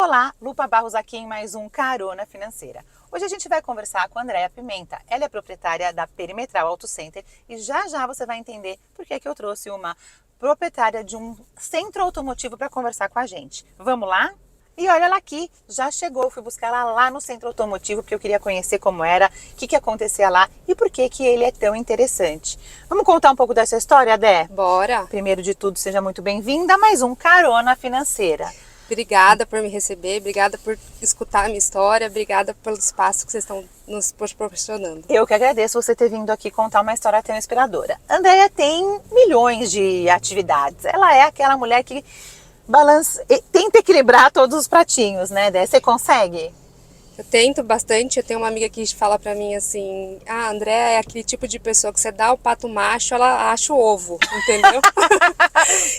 Olá, Lupa Barros aqui em mais um Carona Financeira. Hoje a gente vai conversar com a Andréa Pimenta. Ela é proprietária da Perimetral Auto Center e já você vai entender por que eu trouxe uma proprietária de um centro automotivo para conversar com a gente. Vamos lá? E olha ela aqui, já chegou, eu fui buscar ela lá no centro automotivo porque eu queria conhecer como era, o que acontecia lá e por que ele é tão interessante. Vamos contar um pouco dessa história, Dé? Bora! Primeiro de tudo, seja muito bem-vinda a mais um Carona Financeira. Obrigada por me receber, obrigada por escutar a minha história, obrigada pelo espaço que vocês estão nos proporcionando. Eu que agradeço você ter vindo aqui contar uma história tão inspiradora. Andréa tem milhões de atividades. Ela é aquela mulher que tenta equilibrar todos os pratinhos, né, Dé? Você consegue? Eu tento bastante, eu tenho uma amiga que fala pra mim assim, a Andréa é aquele tipo de pessoa que você dá o pato macho, ela acha o ovo, entendeu?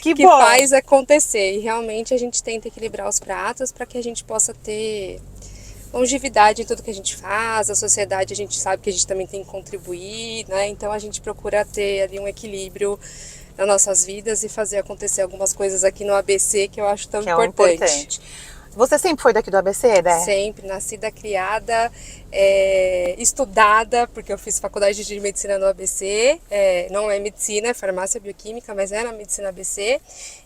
Que que bom. faz acontecer. E realmente a gente tenta equilibrar os pratos para que a gente possa ter longevidade em tudo que a gente faz. A sociedade, a gente sabe que a gente também tem que contribuir, né? Então a gente procura ter ali um equilíbrio nas nossas vidas e fazer acontecer algumas coisas aqui no ABC que eu acho tão importante. Você sempre foi daqui do ABC, né? Sempre, nascida, criada, estudada, porque eu fiz faculdade de medicina no ABC, não é medicina, é farmácia bioquímica, mas é na medicina ABC.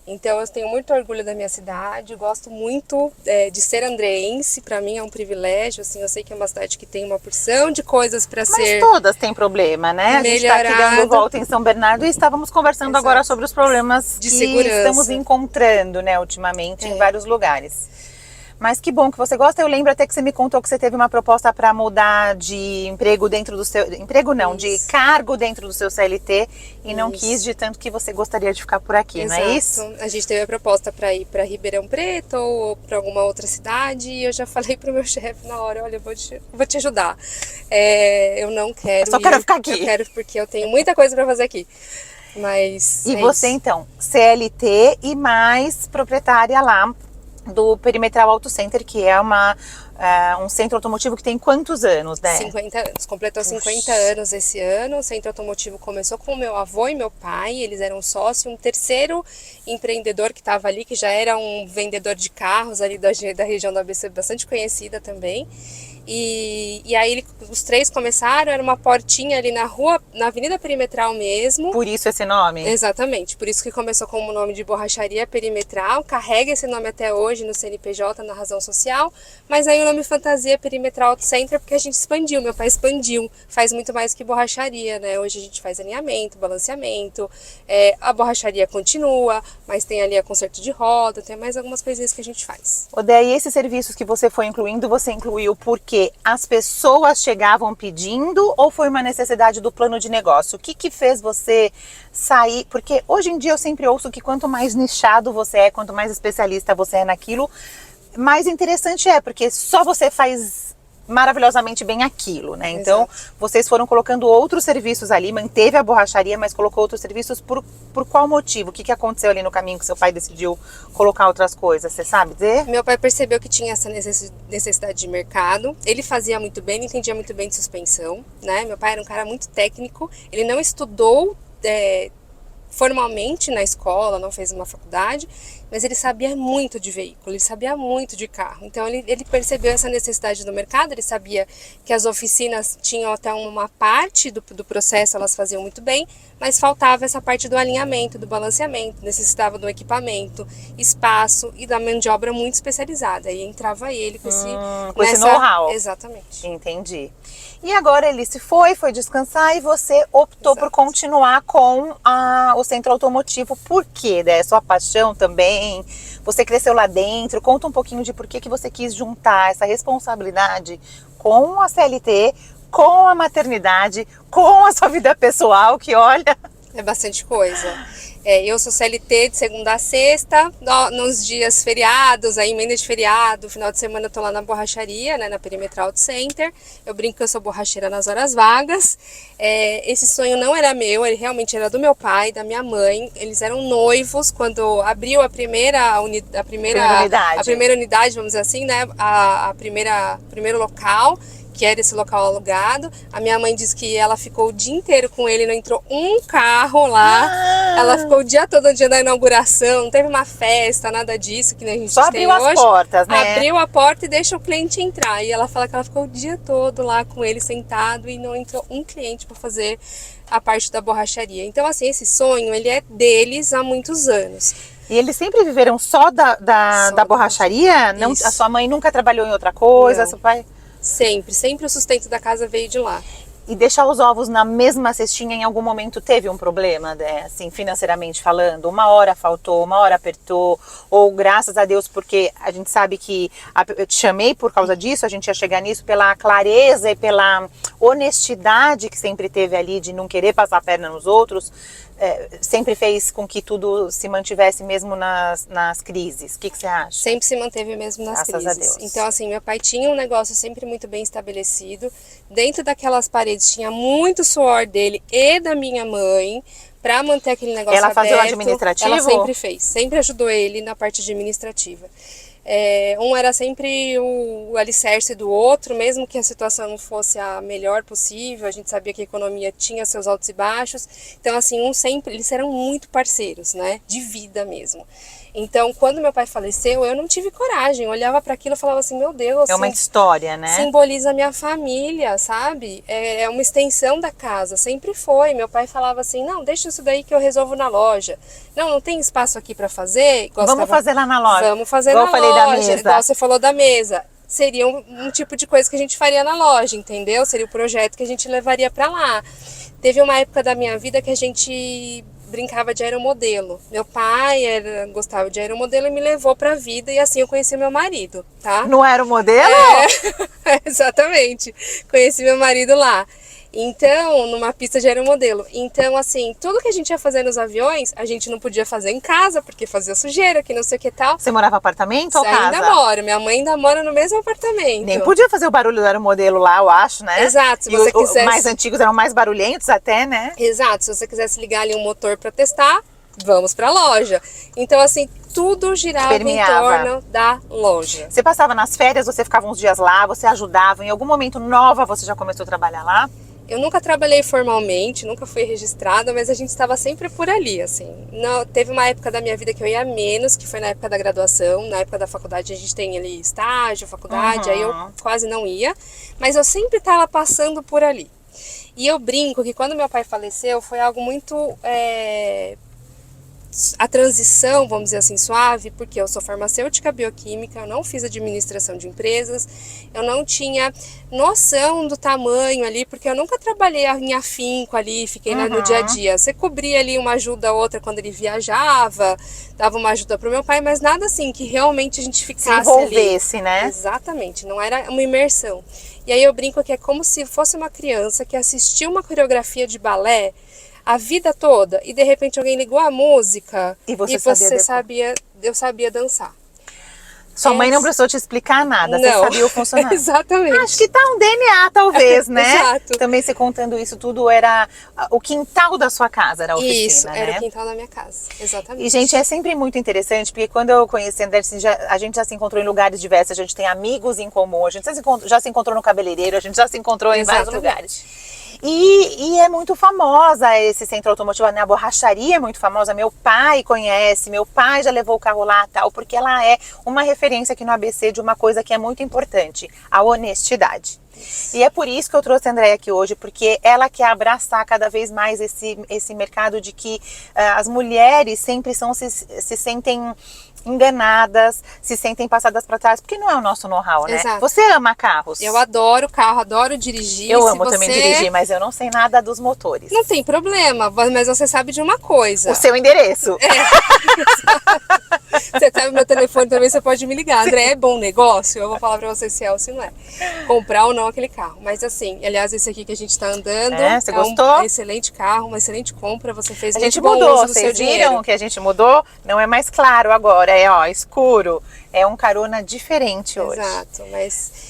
Então eu tenho muito orgulho da minha cidade, gosto muito de ser andreense, para mim é um privilégio, assim, eu sei que é uma cidade que tem uma porção de coisas para ser... Mas todas têm problema, né? A gente está aqui dando volta em São Bernardo e estávamos conversando agora sobre os problemas de que segurança. Estamos encontrando, né, ultimamente, em vários lugares. Mas que bom que você gosta. Eu lembro até que você me contou que você teve uma proposta para mudar de emprego dentro do seu... Emprego não, de cargo dentro do seu CLT e não quis de tanto que você gostaria de ficar por aqui, Exato. Não é isso? A gente teve a proposta para ir para Ribeirão Preto ou para alguma outra cidade e eu já falei para o meu chefe na hora, olha, eu vou te ajudar. Eu não quero Eu só quero ficar aqui. Eu quero porque eu tenho muita coisa para fazer aqui. Mas e você isso. Então, CLT e mais proprietária lá do Perimetral Auto Center, que é um centro automotivo que tem quantos anos, né? 50 anos, completou 50 anos esse ano. O centro automotivo começou com o meu avô e meu pai, eles eram sócios, um terceiro empreendedor que estava ali, que já era um vendedor de carros ali da região do ABC, bastante conhecida também. E aí os três começaram, era uma portinha ali na rua, na Avenida Perimetral mesmo. Por isso esse nome? Exatamente, por isso que começou como nome de Borracharia Perimetral, carrega esse nome até hoje no CNPJ, na razão social, mas aí o nome fantasia Perimetral Auto Center porque a gente expandiu, meu pai expandiu, faz muito mais que borracharia, né? Hoje a gente faz alinhamento, balanceamento, a borracharia continua, mas tem ali a conserto de roda, tem mais algumas coisinhas que a gente faz. Daí esses serviços que você foi incluindo, você incluiu porque as pessoas chegavam pedindo ou foi uma necessidade do plano de negócio? O que fez você sair? Porque hoje em dia eu sempre ouço que quanto mais nichado você é, quanto mais especialista você é naquilo, mais interessante é, porque só você faz maravilhosamente bem aquilo, né? Então, Exato. Vocês foram colocando outros serviços ali, manteve a borracharia, mas colocou outros serviços por qual motivo? O que aconteceu ali no caminho que seu pai decidiu colocar outras coisas? Você sabe dizer? Meu pai percebeu que tinha essa necessidade de mercado. Ele fazia muito bem, ele entendia muito bem de suspensão, né? Meu pai era um cara muito técnico, ele não estudou formalmente na escola, não fez uma faculdade, mas ele sabia muito de veículo, ele sabia muito de carro. Então ele percebeu essa necessidade do mercado, ele sabia que as oficinas tinham até uma parte do processo, elas faziam muito bem, mas faltava essa parte do alinhamento, do balanceamento, necessitava do equipamento, espaço e da mão de obra muito especializada. Aí entrava ele com esse know-how. Exatamente. Entendi. E agora ele foi descansar e você optou por continuar com o centro automotivo. Por quê? É sua paixão também? Você cresceu lá dentro? Conta um pouquinho de por que você quis juntar essa responsabilidade com a CLT, com a maternidade, com a sua vida pessoal, que olha... É bastante coisa. Eu sou CLT de segunda a sexta, nos dias feriados, a emenda de feriado, final de semana eu tô lá na borracharia, né, na Perimetral Auto Center. Eu brinco que eu sou borracheira nas horas vagas. Esse sonho não era meu, ele realmente era do meu pai, da minha mãe. Eles eram noivos quando abriu a primeira unidade, vamos dizer assim, né, primeiro local. que era esse local alugado. A minha mãe disse que ela ficou o dia inteiro com ele, não entrou um carro lá. Ela ficou o dia todo no dia da inauguração, não teve uma festa, nada disso que nem a gente Só tem abriu hoje. as portas, né? Abriu a porta e deixa o cliente entrar. E ela fala que ela ficou o dia todo lá com ele sentado e não entrou um cliente para fazer a parte da borracharia. Então, assim, esse sonho, ele é deles há muitos anos. E eles sempre viveram só da borracharia? Não, a sua mãe nunca trabalhou em outra coisa? Não. Seu pai? Sempre o sustento da casa veio de lá. E deixar os ovos na mesma cestinha em algum momento teve um problema, né? Assim, financeiramente falando? Uma hora faltou, uma hora apertou, ou graças a Deus, porque a gente sabe que eu te chamei por causa disso, a gente ia chegar nisso pela clareza e pela honestidade que sempre teve ali de não querer passar a perna nos outros, sempre fez com que tudo se mantivesse mesmo nas crises. O que você acha? Sempre se manteve mesmo nas Graças a crises. Deus. Então, assim, meu pai tinha um negócio sempre muito bem estabelecido. Dentro daquelas paredes tinha muito suor dele e da minha mãe para manter aquele negócio Ela aberto. fazia o administrativo? Ela sempre fez, sempre ajudou ele na parte administrativa. Um era sempre o alicerce do outro, mesmo que a situação não fosse a melhor possível, a gente sabia que a economia tinha seus altos e baixos, então assim, eles eram muito parceiros, né, de vida mesmo. Então, quando meu pai faleceu, eu não tive coragem, eu olhava para aquilo e falava assim, meu Deus, É uma história, né? simboliza a minha família, sabe? É uma extensão da casa, sempre foi. Meu pai falava assim, não, deixa isso daí que eu resolvo na loja. Não tem espaço aqui para fazer. Vamos fazer lá na loja. Vamos fazer igual na eu falei loja. da mesa. Igual você falou da mesa. Seria um tipo de coisa que a gente faria na loja, entendeu? Seria o projeto que a gente levaria para lá. Teve uma época da minha vida que a gente brincava de aeromodelo. Meu pai gostava de aeromodelo e me levou pra vida e assim eu conheci meu marido, tá? No aeromodelo? Exatamente. Conheci meu marido lá. Então, numa pista de aeromodelo. Então, assim, tudo que a gente ia fazer nos aviões, a gente não podia fazer em casa, porque fazia sujeira, que não sei o que tal. Você morava em apartamento ou casa? Ainda moro. Minha mãe ainda mora no mesmo apartamento. Nem podia fazer o barulho do aeromodelo lá, eu acho, né? Exato, se e você quisesse. Os mais antigos eram mais barulhentos até, né? Exato, se você quisesse ligar ali um motor para testar, vamos para a loja. Então, assim, tudo girava Permeava. em torno da loja. Você passava nas férias, você ficava uns dias lá, você ajudava. Em algum momento nova você já começou a trabalhar lá? Eu nunca trabalhei formalmente, nunca fui registrada, mas a gente estava sempre por ali, assim. Não, teve uma época da minha vida que eu ia menos, que foi na época da graduação. Na época da faculdade a gente tem ali estágio, faculdade, aí eu quase não ia. Mas eu sempre estava passando por ali. E eu brinco que quando meu pai faleceu foi algo muito... a transição, vamos dizer assim, suave, porque eu sou farmacêutica bioquímica, eu não fiz administração de empresas, eu não tinha noção do tamanho ali, porque eu nunca trabalhei em afinco ali, fiquei no dia a dia. Você cobria ali uma ajuda ou outra quando ele viajava, dava uma ajuda para o meu pai, mas nada assim que realmente a gente ficasse se envolvesse, ali, né? Exatamente, não era uma imersão. E aí eu brinco que é como se fosse uma criança que assistiu uma coreografia de balé a vida toda e de repente alguém ligou a música e eu sabia dançar. Sua mãe não precisou te explicar nada, você sabia o funcionamento. Exatamente. Acho que tá um DNA talvez, né? Exato. Também você contando isso tudo, era o quintal da sua casa, era a oficina, isso, né? era o quintal da minha casa, exatamente. E, gente, é sempre muito interessante, porque quando eu conheci a André, a gente já se encontrou em lugares diversos, a gente tem amigos em comum, a gente já se encontrou no cabeleireiro, a gente já se encontrou em vários lugares. E é muito famosa esse centro automotivo, né? A borracharia é muito famosa, meu pai conhece, meu pai já levou o carro lá tal, porque ela é uma referência aqui no ABC de uma coisa que é muito importante, a honestidade. E é por isso que eu trouxe a Andréia aqui hoje, porque ela quer abraçar cada vez mais esse mercado de que as mulheres sempre se sentem enganadas, se sentem passadas para trás, porque não é o nosso know-how, né? Exato. Você ama carros? Eu adoro carro, adoro dirigir. Eu amo também dirigir, mas eu não sei nada dos motores. Não tem problema, mas você sabe de uma coisa. O seu endereço. Você tá no meu telefone também, você pode me ligar. André, é bom negócio? Eu vou falar pra você se é ou se não é. Comprar ou não aquele carro. Mas assim, aliás, esse aqui que a gente tá andando você gostou? Um excelente carro, uma excelente compra. Você fez a muito gente bom mudou, uso do seu vocês viram dinheiro. que a gente mudou? Não é mais claro agora. ó, escuro. É um carona diferente hoje. Exato,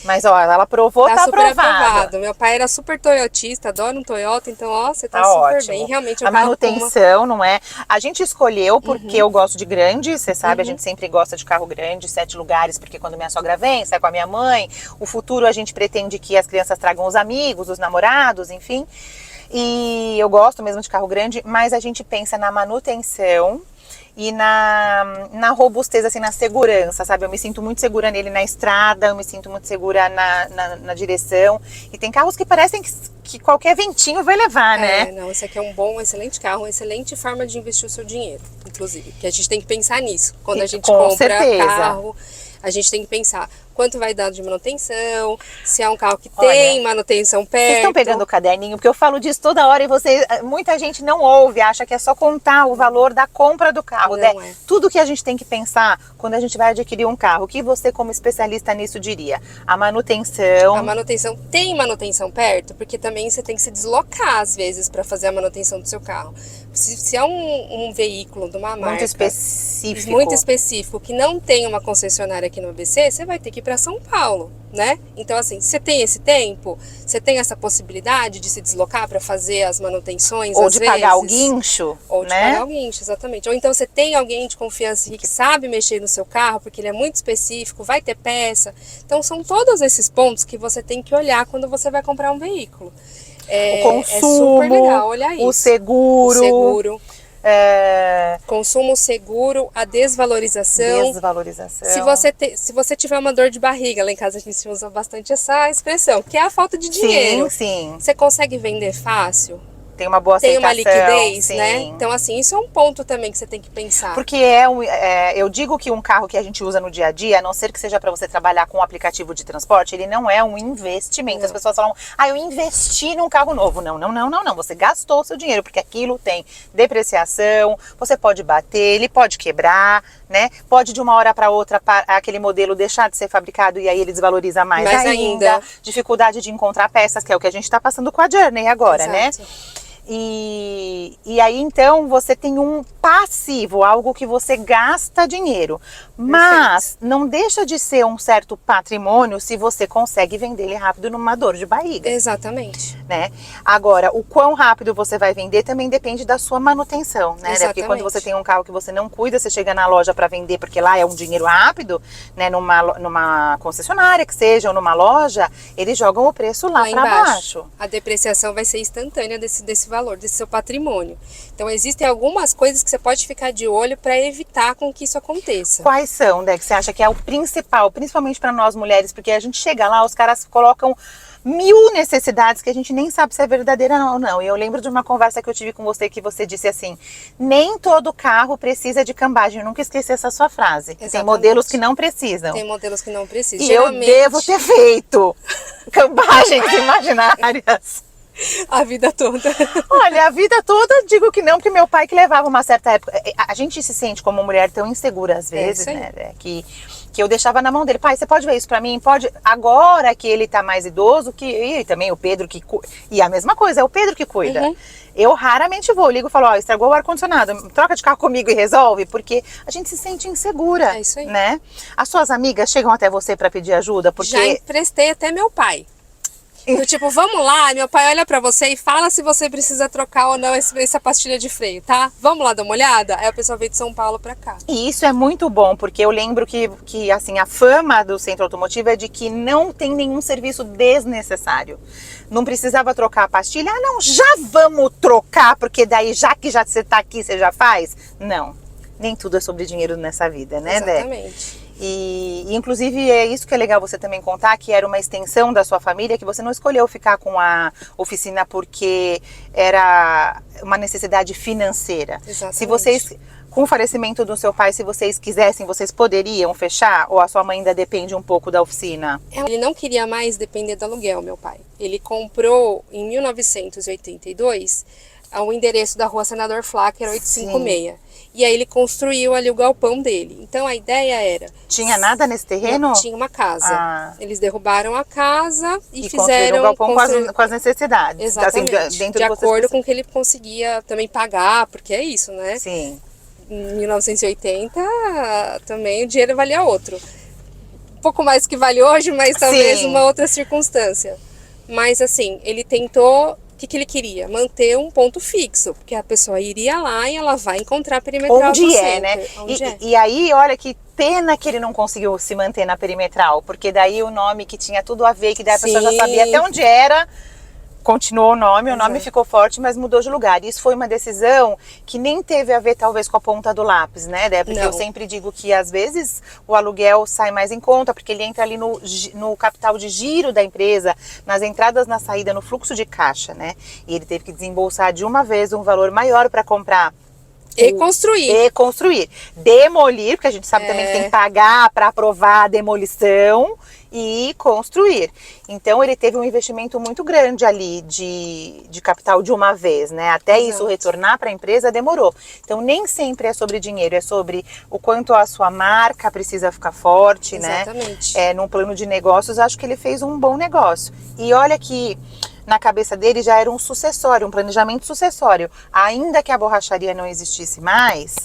Mas ó, ela provou, tá super aprovado. aprovado. Meu pai era super toyotista, adora um Toyota, então ó, você tá Tá super ótimo. bem. Realmente A o carro com uma... manutenção, não é? A gente escolheu porque eu gosto de grande, você sabe, a gente sempre gosta de carro grande, 7 lugares, porque quando minha sogra vem, sai com a minha mãe. O futuro a gente pretende que as crianças tragam os amigos, os namorados, enfim. E eu gosto mesmo de carro grande, mas a gente pensa na manutenção e na robustez, assim, na segurança, sabe? Eu me sinto muito segura nele na estrada, eu me sinto muito segura na direção. E tem carros que parecem que qualquer ventinho vai levar, né? Não, esse aqui é um excelente carro, uma excelente forma de investir o seu dinheiro, inclusive. Que a gente tem que pensar nisso. Quando a gente Com compra certeza. carro, a gente tem que pensar quanto vai dar de manutenção, se é um carro que Olha, tem manutenção perto. Vocês estão pegando o caderninho, porque eu falo disso toda hora e muita gente não ouve, acha que é só contar o valor da compra do carro. Não é. Tudo que a gente tem que pensar quando a gente vai adquirir um carro. O que você, como especialista nisso, diria? A manutenção. A manutenção, tem manutenção perto? Porque também você tem que se deslocar às vezes para fazer a manutenção do seu carro. Se é um veículo de uma marca muito específico que não tem uma concessionária aqui no ABC, você vai ter que ir para São Paulo, né? Então assim, você tem esse tempo, você tem essa possibilidade de se deslocar para fazer as manutenções, ou às de vezes, pagar o guincho, ou de né? pagar o guincho, exatamente. Ou então você tem alguém de confiança que sabe mexer no seu carro, porque ele é muito específico, vai ter peça. Então são todos esses pontos que você tem que olhar quando você vai comprar um veículo. O consumo, é super legal olhar isso. O seguro. Consumo, seguro, a desvalorização. Se você tiver uma dor de barriga, lá em casa a gente usa bastante essa expressão, que é a falta de dinheiro. Sim. Você consegue vender fácil? Tem uma boa aceitação. Tem uma liquidez, sim. né? Então, assim, isso é um ponto também que você tem que pensar. Porque eu digo que um carro que a gente usa no dia a dia, a não ser que seja para você trabalhar com um aplicativo de transporte, ele não é um investimento. Não. As pessoas falam, eu investi num carro novo. Não. Você gastou o seu dinheiro, porque aquilo tem depreciação, você pode bater, ele pode quebrar, né? Pode de uma hora para outra aquele modelo deixar de ser fabricado e aí ele desvaloriza mais ainda. Dificuldade de encontrar peças, que é o que a gente está passando com a Journey agora, né? E aí então você tem um passivo, algo que você gasta dinheiro, mas não deixa de ser um certo patrimônio se você consegue vender ele rápido numa dor de barriga. Exatamente. Né? Agora, o quão rápido você vai vender também depende da sua manutenção, né? Exatamente. Porque quando você tem um carro que você não cuida, você chega na loja para vender, porque lá é um dinheiro rápido, né? Numa concessionária que seja, ou numa loja, eles jogam o preço lá para baixo. A depreciação vai ser instantânea desse valor, desse seu patrimônio. Então, existem algumas coisas que você pode ficar de olho para evitar com que isso aconteça. Quais são, né, que você acha que é o principal, principalmente para nós mulheres, porque a gente chega lá, os caras colocam 1000 necessidades que a gente nem sabe se é verdadeira ou não. E eu lembro de uma conversa que eu tive com você, que você disse assim, nem todo carro precisa de cambagem. Eu nunca esqueci essa sua frase. Exatamente. Tem modelos que não precisam. Tem modelos que não precisam. E geralmente... eu devo ter feito cambagens imaginárias. A vida toda. Olha, a vida toda digo que não, porque meu pai que levava uma certa época. A gente se sente como mulher tão insegura às vezes, né? Que eu deixava na mão dele. Pai, você pode ver isso pra mim? Pode. Agora que ele tá mais idoso, e também o Pedro que cuida. E a mesma coisa, é o Pedro que cuida. Uhum. Eu raramente vou, ligo e falo, estragou o ar-condicionado, troca de carro comigo e resolve, porque a gente se sente insegura. É isso aí. Né? As suas amigas chegam até você pra pedir ajuda? Porque... Já emprestei até meu pai. Do tipo, vamos lá, meu pai olha pra você e fala se você precisa trocar ou não essa pastilha de freio, tá? Vamos lá dar uma olhada? Aí a pessoa veio de São Paulo pra cá. E isso é muito bom, porque eu lembro que assim, a fama do centro automotivo é de que não tem nenhum serviço desnecessário. Não precisava trocar a pastilha? Não, já vamos trocar, porque daí já que você tá aqui, você já faz? Não, nem tudo é sobre dinheiro nessa vida, né, Dé? Exatamente. E inclusive é isso que é legal você também contar, que era uma extensão da sua família, que você não escolheu ficar com a oficina porque era uma necessidade financeira. Exatamente. Se vocês, com o falecimento do seu pai, se vocês quisessem, vocês poderiam fechar? Ou a sua mãe ainda depende um pouco da oficina? Ele não queria mais depender do aluguel, meu pai. Ele comprou em 1982 o endereço da rua Senador Flacker 856. Sim. E aí ele construiu ali o galpão dele. Então a ideia era... Tinha nada nesse terreno? Tinha uma casa. Eles derrubaram a casa e fizeram... o galpão com as necessidades. Exatamente. Assim, dentro de acordo com o que ele conseguia também pagar, porque é isso, né? Sim. em 1980 também o dinheiro valia outro. Um pouco mais que vale hoje, mas talvez Sim. uma outra circunstância. Mas assim, ele tentou, o que ele queria? Manter um ponto fixo, porque a pessoa iria lá e ela vai encontrar a perimetral Onde do é, né? center. Onde é? E aí, olha que pena que ele não conseguiu se manter na perimetral, porque daí o nome que tinha tudo a ver, que daí a pessoa já Sim. sabia até onde era, continuou o nome Exato. ficou forte, mas mudou de lugar. E isso foi uma decisão que nem teve a ver, talvez, com a ponta do lápis, né, Dé? Porque Não. eu sempre digo que, às vezes, o aluguel sai mais em conta, porque ele entra ali no capital de giro da empresa, nas entradas, na saída, no fluxo de caixa, né? E ele teve que desembolsar de uma vez um valor maior para comprar E construir. e construir. Demolir, porque a gente sabe também que tem que pagar para aprovar a demolição e construir. Então ele teve um investimento muito grande ali de capital de uma vez, né? Até Exato. isso retornar para a empresa demorou. Então nem sempre é sobre dinheiro, é sobre o quanto a sua marca precisa ficar forte, Exatamente. né? Num plano de negócios, acho que ele fez um bom negócio. E olha que na cabeça dele já era um sucessório, um planejamento sucessório. Ainda que a borracharia não existisse mais,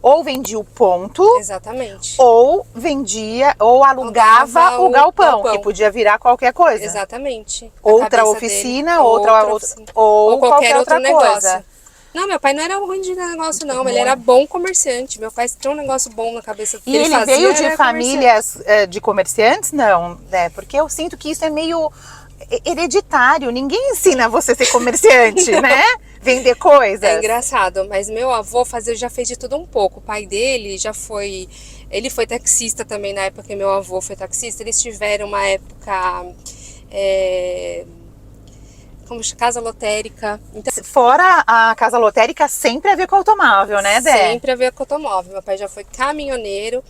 ou vendia o ponto, Exatamente. ou vendia, ou alugava o galpão, que podia virar qualquer coisa. Exatamente. Outra oficina, dele, ou qualquer outra negócio. Coisa. Não, meu pai não era ruim de negócio, não. Ele era bom comerciante. Meu pai tinha um negócio bom na cabeça. E ele veio de famílias de comerciantes? Não, né? Porque eu sinto que isso é meio hereditário. Ninguém ensina você a ser comerciante, né? Vender coisas. É engraçado, mas meu avô já fez de tudo um pouco. O pai dele ele foi taxista também na época que meu avô foi taxista. Eles tiveram uma época como casa lotérica. Então, fora a casa lotérica, sempre a ver com automóvel, né, Dé? Sempre a ver com automóvel. Meu pai já foi caminhoneiro.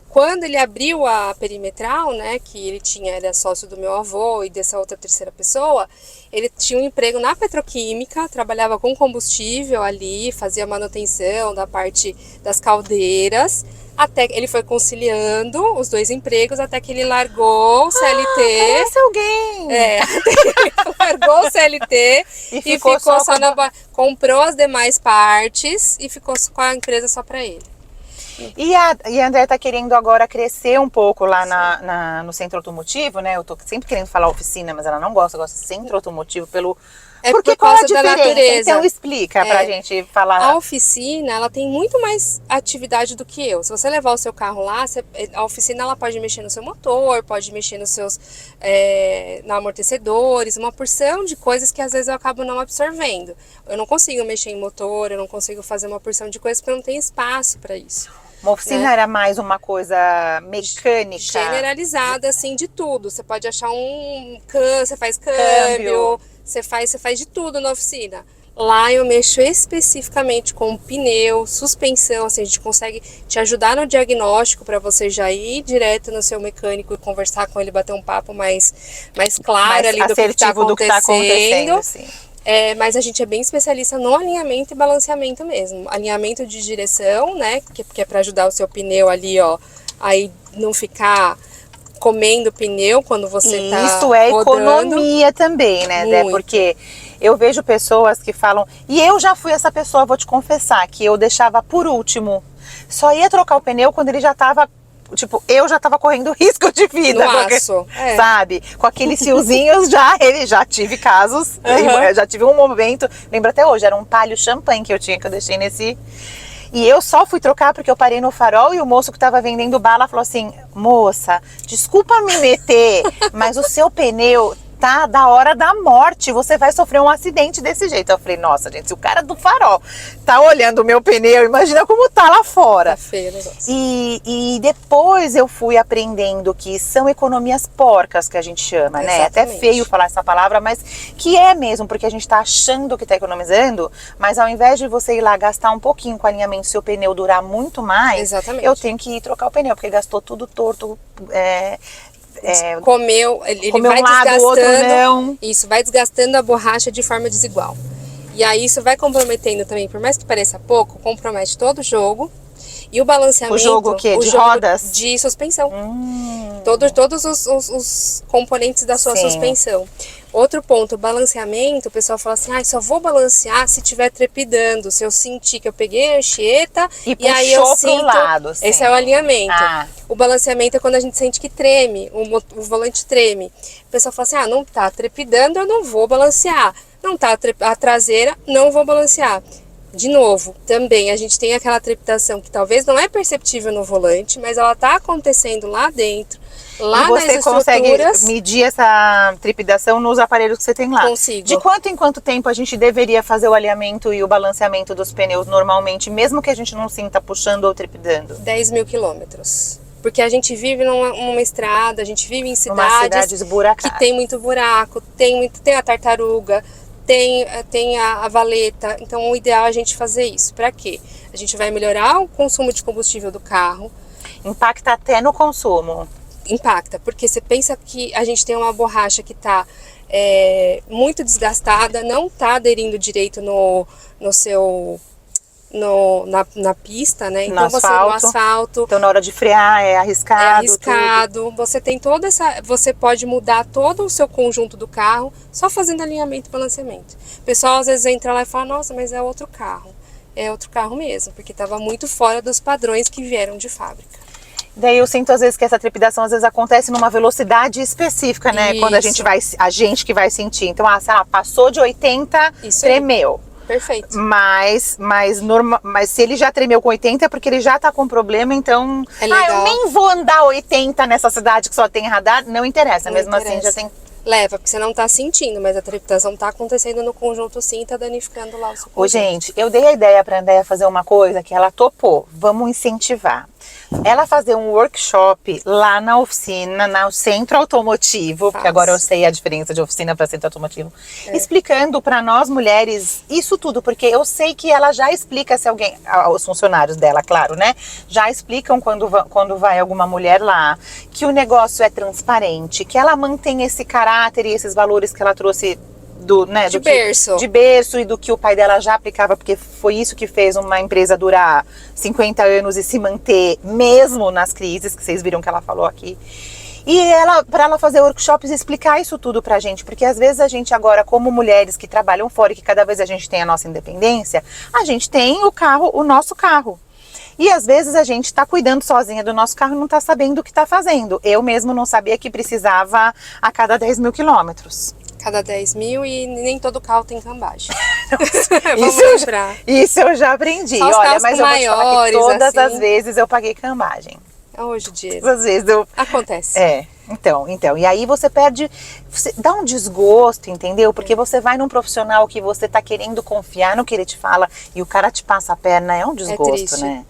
Quando ele abriu a perimetral, né, que ele era sócio do meu avô e dessa outra terceira pessoa, ele tinha um emprego na petroquímica, trabalhava com combustível ali, fazia manutenção da parte das caldeiras, até ele foi conciliando os dois empregos até que ele largou o CLT. Conhece alguém? Até que ele largou o CLT e ficou só comprou as demais partes e ficou com a empresa só para ele. E a André tá querendo agora crescer um pouco lá no centro automotivo, né? Eu tô sempre querendo falar oficina, mas ela não gosta de centro automotivo porque por causa da natureza. Então explica pra gente falar. A oficina, ela tem muito mais atividade do que eu. Se você levar o seu carro lá, a oficina ela pode mexer no seu motor, pode mexer nos seus amortecedores, uma porção de coisas que às vezes eu acabo não absorvendo. Eu não consigo mexer em motor, eu não consigo fazer uma porção de coisas porque eu não tenho espaço para isso. Uma oficina era mais uma coisa mecânica. Generalizada, assim, de tudo. Você pode achar você faz câmbio. Você faz de tudo na oficina. Lá eu mexo especificamente com pneu, suspensão, assim, a gente consegue te ajudar no diagnóstico para você já ir direto no seu mecânico e conversar com ele, bater um papo mais claro ali do que está acontecendo. Sim. Mas a gente é bem especialista no alinhamento e balanceamento mesmo. Alinhamento de direção, né, que é para ajudar o seu pneu ali, ó, aí não ficar comendo pneu quando você tá isso é rodando. Economia também, né, Dé? Porque eu vejo pessoas que falam, e eu já fui essa pessoa, vou te confessar, que eu deixava por último. Só ia trocar o pneu quando ele já tava, tipo, eu já tava correndo risco de vida. Sabe? Com aqueles fiozinhos já tive casos, já tive um momento, lembro até hoje, era um Palio champanhe que eu deixei nesse... E eu só fui trocar porque eu parei no farol e o moço que tava vendendo bala falou assim, moça, desculpa me meter, mas o seu pneu tá da hora da morte, você vai sofrer um acidente desse jeito. Eu falei, nossa, gente, se o cara do farol tá olhando o meu pneu, imagina como tá lá fora. Tá feio o negócio. E depois eu fui aprendendo que são economias porcas que a gente chama, né? Até feio falar essa palavra, mas que é mesmo, porque a gente tá achando que tá economizando, mas ao invés de você ir lá gastar um pouquinho com alinhamento, seu pneu durar muito mais, eu tenho que ir trocar o pneu, porque gastou tudo torto, comeu, ele vai desgastando, isso, vai desgastando a borracha de forma desigual. E aí isso vai comprometendo também, por mais que pareça pouco, compromete todo o jogo. E o balanceamento... O jogo o quê? De rodas? De suspensão. Todos os componentes da sua suspensão. Outro ponto, balanceamento, o pessoal fala assim, só vou balancear se estiver trepidando, se eu sentir que eu peguei a anchieta e aí eu sinto... pro lado, assim. Esse é o alinhamento. Ah. O balanceamento é quando a gente sente que treme, o volante treme. O pessoal fala assim, não tá trepidando, eu não vou balancear. Não tá a traseira, não vou balancear. De novo, também a gente tem aquela trepidação que talvez não é perceptível no volante, mas ela tá acontecendo lá dentro, lá nas estruturas. E você consegue medir essa trepidação nos aparelhos que você tem lá? Consigo. De quanto em quanto tempo a gente deveria fazer o alinhamento e o balanceamento dos pneus normalmente, mesmo que a gente não sinta puxando ou trepidando? 10 mil quilômetros. Porque a gente vive numa estrada, a gente vive em cidades que tem muito buraco, tem a tartaruga, tem a valeta. Então o ideal é a gente fazer isso. Para quê? A gente vai melhorar o consumo de combustível do carro. Impacta até no consumo. Impacta, porque você pensa que a gente tem uma borracha que está muito desgastada, não está aderindo direito na pista, né? Então no asfalto. Então na hora de frear é arriscado. É arriscado. Tudo. Você tem você pode mudar todo o seu conjunto do carro só fazendo alinhamento e balanceamento. O pessoal às vezes entra lá e fala, nossa, mas é outro carro. É outro carro mesmo, porque estava muito fora dos padrões que vieram de fábrica. Daí eu sinto às vezes que essa trepidação às vezes acontece numa velocidade específica, né? Isso. Quando a gente que vai sentir. Então, sei lá, passou de 80, isso tremeu. Aí. Perfeito. Mas se ele já tremeu com 80 é porque ele já tá com problema, então... É legal. Eu nem vou andar 80 nessa cidade que só tem radar. Não interessa, não mesmo interessa. Assim já tem... Leva, porque você não tá sentindo, mas a trepidação tá acontecendo no conjunto sim, tá danificando lá o seu conjunto. Ô, gente, eu dei a ideia pra Andréia fazer uma coisa que ela topou. Vamos incentivar. Ela fazer um workshop lá na oficina, no centro automotivo, porque agora eu sei a diferença de oficina para centro automotivo, explicando para nós mulheres isso tudo, porque eu sei que ela já explica se alguém, os funcionários dela, claro, né, já explicam quando vai alguma mulher lá, que o negócio é transparente, que ela mantém esse caráter e esses valores que ela trouxe de berço e do que o pai dela já aplicava, porque foi isso que fez uma empresa durar 50 anos e se manter mesmo nas crises, que vocês viram que ela falou aqui. E para ela fazer workshops e explicar isso tudo pra gente, porque às vezes a gente agora, como mulheres que trabalham fora e que cada vez a gente tem a nossa independência, a gente tem o nosso carro. E às vezes a gente está cuidando sozinha do nosso carro e não está sabendo o que está fazendo. Eu mesmo não sabia que precisava a cada 10 mil quilômetros. Cada 10 mil e nem todo carro tem cambagem. Vamos lembrar. Isso eu já aprendi. Só olha, mas eu vou te falar que todas as vezes eu paguei cambagem. Hoje em dia. Todas as vezes eu... Acontece. Então. E aí você dá um desgosto, entendeu? Porque você vai num profissional que você tá querendo confiar no que ele te fala e o cara te passa a perna, é um desgosto, triste, né?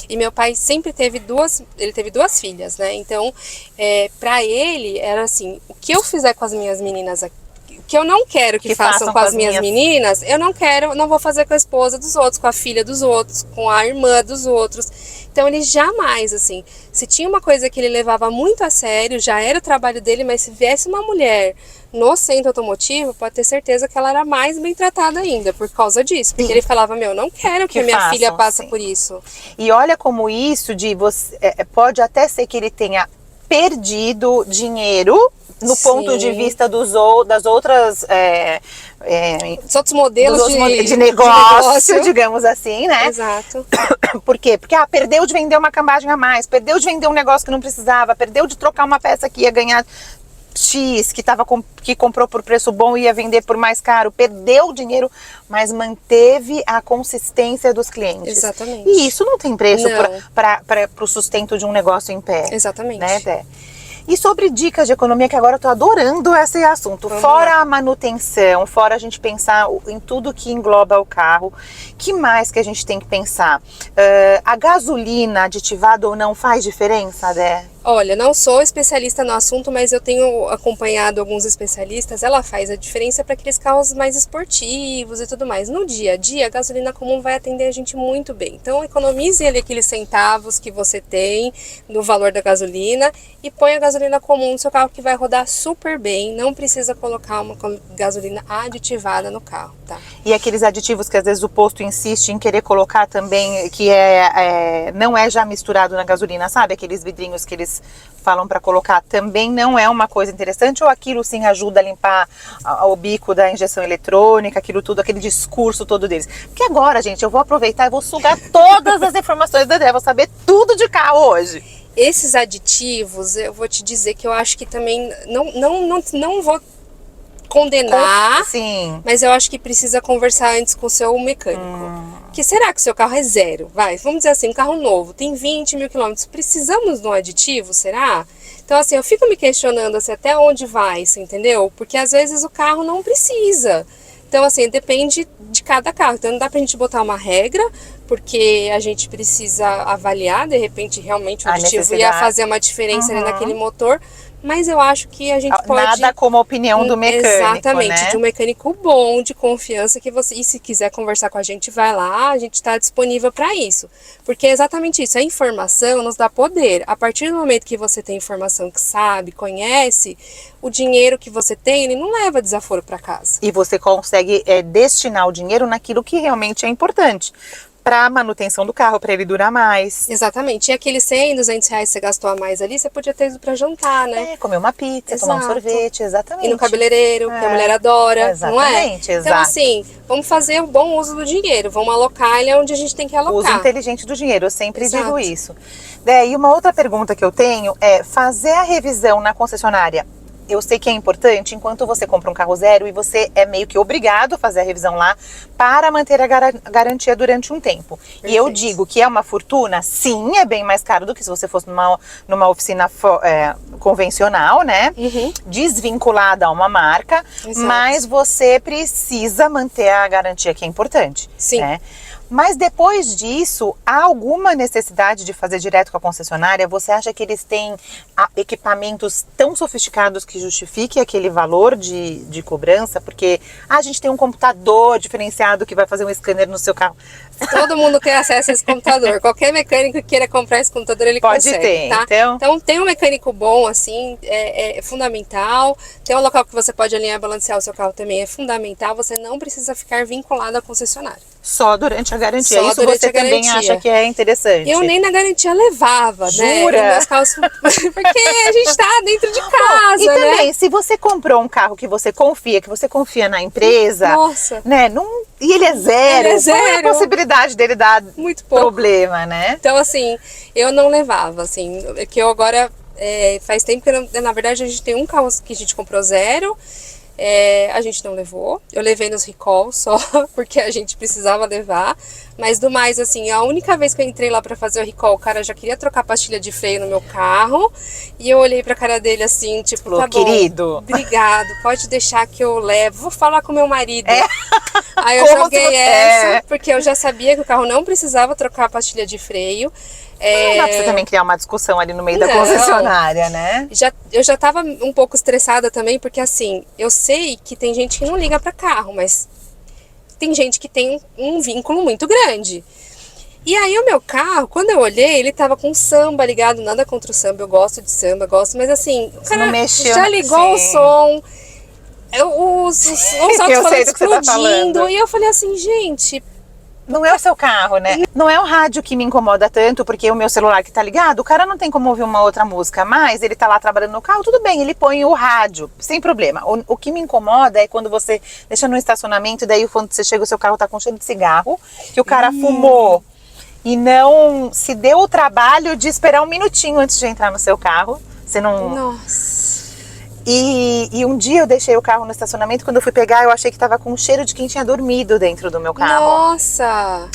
E meu pai sempre teve duas filhas, né? Então, pra ele, era assim, o que eu fizer com as minhas meninas aqui, o que eu não quero que façam com as minhas meninas, eu não vou fazer com a esposa dos outros, com a filha dos outros, com a irmã dos outros. Então ele jamais, assim, se tinha uma coisa que ele levava muito a sério, já era o trabalho dele, mas se viesse uma mulher no centro automotivo, pode ter certeza que ela era mais bem tratada ainda, por causa disso. Porque ele falava, não quero que a minha filha passe por isso. E olha como isso de você, pode até ser que ele tenha perdido dinheiro no ponto de vista das outras... Os outros modelos de negócio, digamos assim, né? Exato. Por quê? Porque perdeu de vender uma cambagem a mais, perdeu de vender um negócio que não precisava, perdeu de trocar uma peça que ia ganhar X, que comprou por preço bom e ia vender por mais caro, perdeu dinheiro, mas manteve a consistência dos clientes. Exatamente. E isso não tem preço para o sustento de um negócio em pé. Exatamente. Né, Dé? E sobre dicas de economia, que agora eu tô adorando esse assunto. Fora a manutenção, fora a gente pensar em tudo que engloba o carro, que mais que a gente tem que pensar? A gasolina aditivada ou não faz diferença, Dé? Olha, não sou especialista no assunto, mas eu tenho acompanhado alguns especialistas. Ela faz a diferença para aqueles carros mais esportivos e tudo mais. No dia a dia, a gasolina comum vai atender a gente muito bem. Então, economize ali aqueles centavos que você tem no valor da gasolina e põe a gasolina comum no seu carro, que vai rodar super bem. Não precisa colocar uma gasolina aditivada no carro, tá? E aqueles aditivos que às vezes o posto insiste em querer colocar também, que não é já misturado na gasolina, sabe? Aqueles vidrinhos que eles vocês falam para colocar também não é uma coisa interessante, ou aquilo sim ajuda a limpar o bico da injeção eletrônica, aquilo tudo, aquele discurso todo deles? Porque agora, gente, eu vou aproveitar e vou sugar todas as informações da Andrea, vou saber tudo de carro hoje. Esses aditivos, eu vou te dizer que eu acho que também não vou condenar, Sim. mas eu acho que precisa conversar antes com o seu mecânico. Que será que o seu carro é zero? Vamos dizer assim, um carro novo, tem 20 mil quilômetros, precisamos de um aditivo, será? Então assim, eu fico me questionando assim, até onde vai isso, entendeu? Porque às vezes o carro não precisa. Então assim, depende de cada carro. Então não dá pra gente botar uma regra, porque a gente precisa avaliar, de repente realmente o aditivo ia fazer uma diferença ali naquele motor. Mas eu acho que a gente pode... Nada como a opinião do mecânico, exatamente, né? de um mecânico bom, de confiança, que você... E se quiser conversar com a gente, vai lá, a gente está disponível para isso. Porque é exatamente isso, a informação nos dá poder. A partir do momento que você tem informação que sabe, conhece, o dinheiro que você tem, ele não leva desaforo para casa. E você consegue destinar o dinheiro naquilo que realmente é importante. Para a manutenção do carro, para ele durar mais. Exatamente. E aqueles 100, 200 reais que você gastou a mais ali, você podia ter ido para jantar, né? Comer uma pizza, tomar um sorvete, exatamente. E no cabeleireiro, que a mulher adora, exatamente, não é? Exato. Então assim, vamos fazer o bom uso do dinheiro, vamos alocar ele onde a gente tem que alocar. Uso inteligente do dinheiro, eu sempre digo isso. E uma outra pergunta que eu tenho é, fazer a revisão na concessionária, eu sei que é importante enquanto você compra um carro zero e você é meio que obrigado a fazer a revisão lá para manter a garantia durante um tempo. Perfeito. E eu digo que é uma fortuna, sim, é bem mais caro do que se você fosse numa oficina convencional, né? Desvinculada a uma marca, mas você precisa manter a garantia, que é importante. Sim. Né? Mas depois disso, há alguma necessidade de fazer direto com a concessionária? Você acha que eles têm equipamentos tão sofisticados que justifiquem aquele valor de cobrança? Porque a gente tem um computador diferenciado que vai fazer um scanner no seu carro. Todo mundo tem acesso a esse computador. Qualquer mecânico que queira comprar esse computador, ele pode consegue, ter, tá? Então tem um mecânico bom, assim, é fundamental. Tem um local que você pode alinhar e balancear o seu carro também, é fundamental. Você não precisa ficar vinculado à concessionária. Só durante a garantia. Só isso você também acha que é interessante? Eu nem na garantia levava, Jura? né? Meus carros... Porque a gente tá dentro de casa, e também, né? se você comprou um carro que você confia na empresa, nossa, né? E ele é zero, qual é a possibilidade dele dar muito pouco problema, né? Então, assim, eu não levava, assim, que eu agora, faz tempo que, na verdade, a gente tem um carro que a gente comprou zero, a gente não levou, eu levei nos recall só, porque a gente precisava levar, mas do mais, assim, a única vez que eu entrei lá pra fazer o recall, o cara já queria trocar a pastilha de freio no meu carro, e eu olhei pra cara dele assim, tipo, tá bom, querido, obrigado, pode deixar que eu levo, vou falar com meu marido. Aí eu Como joguei essa, porque eu já sabia que o carro não precisava trocar a pastilha de freio. Não dá pra você também criar uma discussão ali no meio da concessionária, né? Eu já tava um pouco estressada também, porque assim, eu sei que tem gente que não liga pra carro, mas tem gente que tem um vínculo muito grande. E aí o meu carro, quando eu olhei, ele tava com samba ligado, nada contra o samba, eu gosto de samba, mas assim, o cara já ligou o som, os alto-falantes explodindo, e eu falei assim, gente... Não é o seu carro, né? Não é o rádio que me incomoda tanto, porque o meu celular que tá ligado, o cara não tem como ouvir uma outra música, mas ele tá lá trabalhando no carro, tudo bem, ele põe o rádio, sem problema. O que me incomoda é quando você deixa no estacionamento, e daí quando você chega, o seu carro tá com cheiro de cigarro, que o cara fumou e não se deu o trabalho de esperar um minutinho antes de entrar no seu carro. Você não... Nossa... E um dia eu deixei o carro no estacionamento, quando eu fui pegar eu achei que tava com um cheiro de quem tinha dormido dentro do meu carro. Nossa!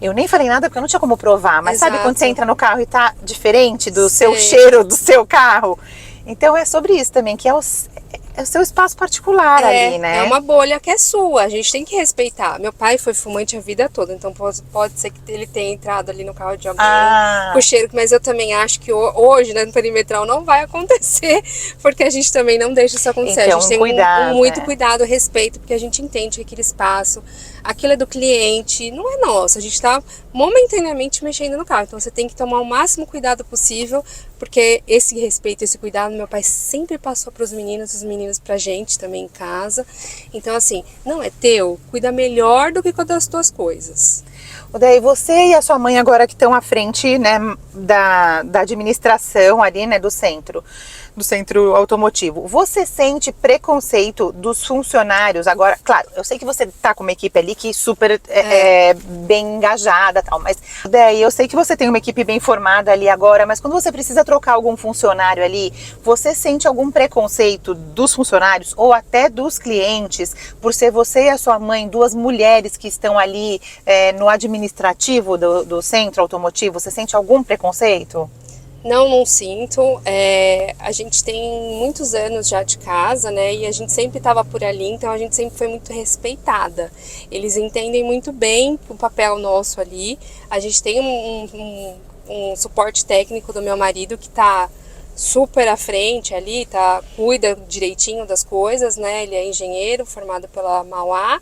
Eu nem falei nada porque eu não tinha como provar, mas sabe quando você entra no carro e tá diferente do Sei. seu cheiro do seu carro? Então é sobre isso também, que é o seu espaço particular ali, né? É uma bolha que é sua, a gente tem que respeitar. Meu pai foi fumante a vida toda, então pode ser que ele tenha entrado ali no carro de alguém com cheiro, mas eu também acho que hoje, né, no perimetral não vai acontecer, porque a gente também não deixa isso acontecer. Então, a gente tem cuidado, muito cuidado, respeito, porque a gente entende que aquele espaço, aquilo é do cliente, não é nosso. A gente está momentaneamente mexendo no carro. Então você tem que tomar o máximo cuidado possível, porque esse respeito, esse cuidado, meu pai sempre passou para os meninos pra gente também em casa. Então assim, não é teu, cuida melhor do que com as tuas coisas. Daí você e a sua mãe agora que estão à frente, né, da administração ali, né, do centro automotivo. Você sente preconceito dos funcionários agora? Claro, eu sei que você tá com uma equipe ali que super bem engajada e tal, mas daí eu sei que você tem uma equipe bem formada ali agora, mas quando você precisa trocar algum funcionário ali, você sente algum preconceito dos funcionários ou até dos clientes por ser você e a sua mãe, duas mulheres que estão ali no administrativo do centro automotivo? Você sente algum preconceito? Não sinto. A gente tem muitos anos já de casa, né? E a gente sempre estava por ali, então a gente sempre foi muito respeitada. Eles entendem muito bem o papel nosso ali. A gente tem um suporte técnico do meu marido que está super à frente ali, cuida direitinho das coisas, né? Ele é engenheiro formado pela Mauá.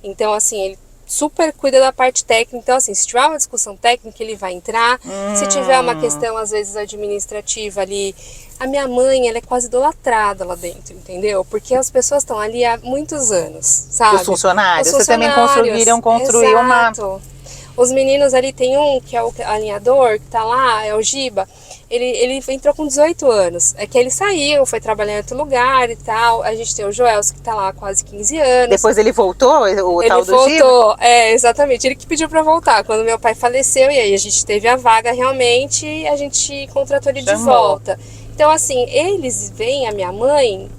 Então, assim, ele super cuida da parte técnica. Então assim, se tiver uma discussão técnica, ele vai entrar. Se tiver uma questão às vezes administrativa ali, a minha mãe, ela é quase idolatrada lá dentro, entendeu? Porque as pessoas estão ali há muitos anos, sabe? Os funcionários. Vocês também construir Exato. Os meninos ali, tem um que é o alinhador, que tá lá, é o Giba. Ele entrou com 18 anos. É que ele saiu, foi trabalhar em outro lugar e tal. A gente tem o Joelson, que tá lá há quase 15 anos. Depois ele voltou, o tal do Giba? Ele voltou, exatamente. Ele que pediu pra voltar. Quando meu pai faleceu, e aí a gente teve a vaga realmente, e a gente contratou ele de volta. Então, assim, eles veem a minha mãe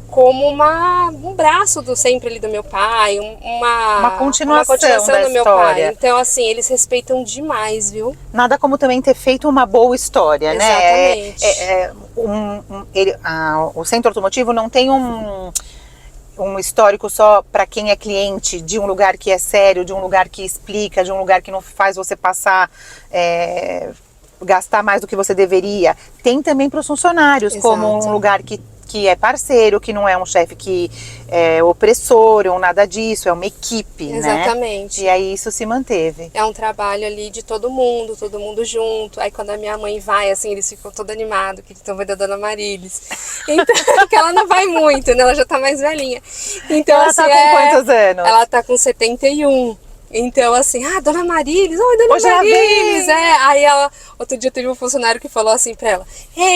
como um braço sempre ali do meu pai, uma continuação da do meu história. pai. Então, assim, eles respeitam demais, viu? Nada como também ter feito uma boa história, exatamente, né? O centro automotivo não tem um histórico só para quem é cliente, de um lugar que é sério, de um lugar que explica, de um lugar que não faz você passar... gastar mais do que você deveria. Tem também para os funcionários, como um lugar que é parceiro, que não é um chefe que é opressor ou nada disso, é uma equipe, exatamente, né? E aí isso se manteve. É um trabalho ali de todo mundo junto. Aí quando a minha mãe vai, assim, eles ficam todo animados, que estão vendo a Dona Marilis. Então, porque ela não vai muito, né? Ela já tá mais velhinha. Então, ela assim, tá com quantos anos? Ela tá com 71. Então, assim, Dona Marilis, oi, Dona Marilis, aí ela, outro dia teve um funcionário que falou assim pra ela,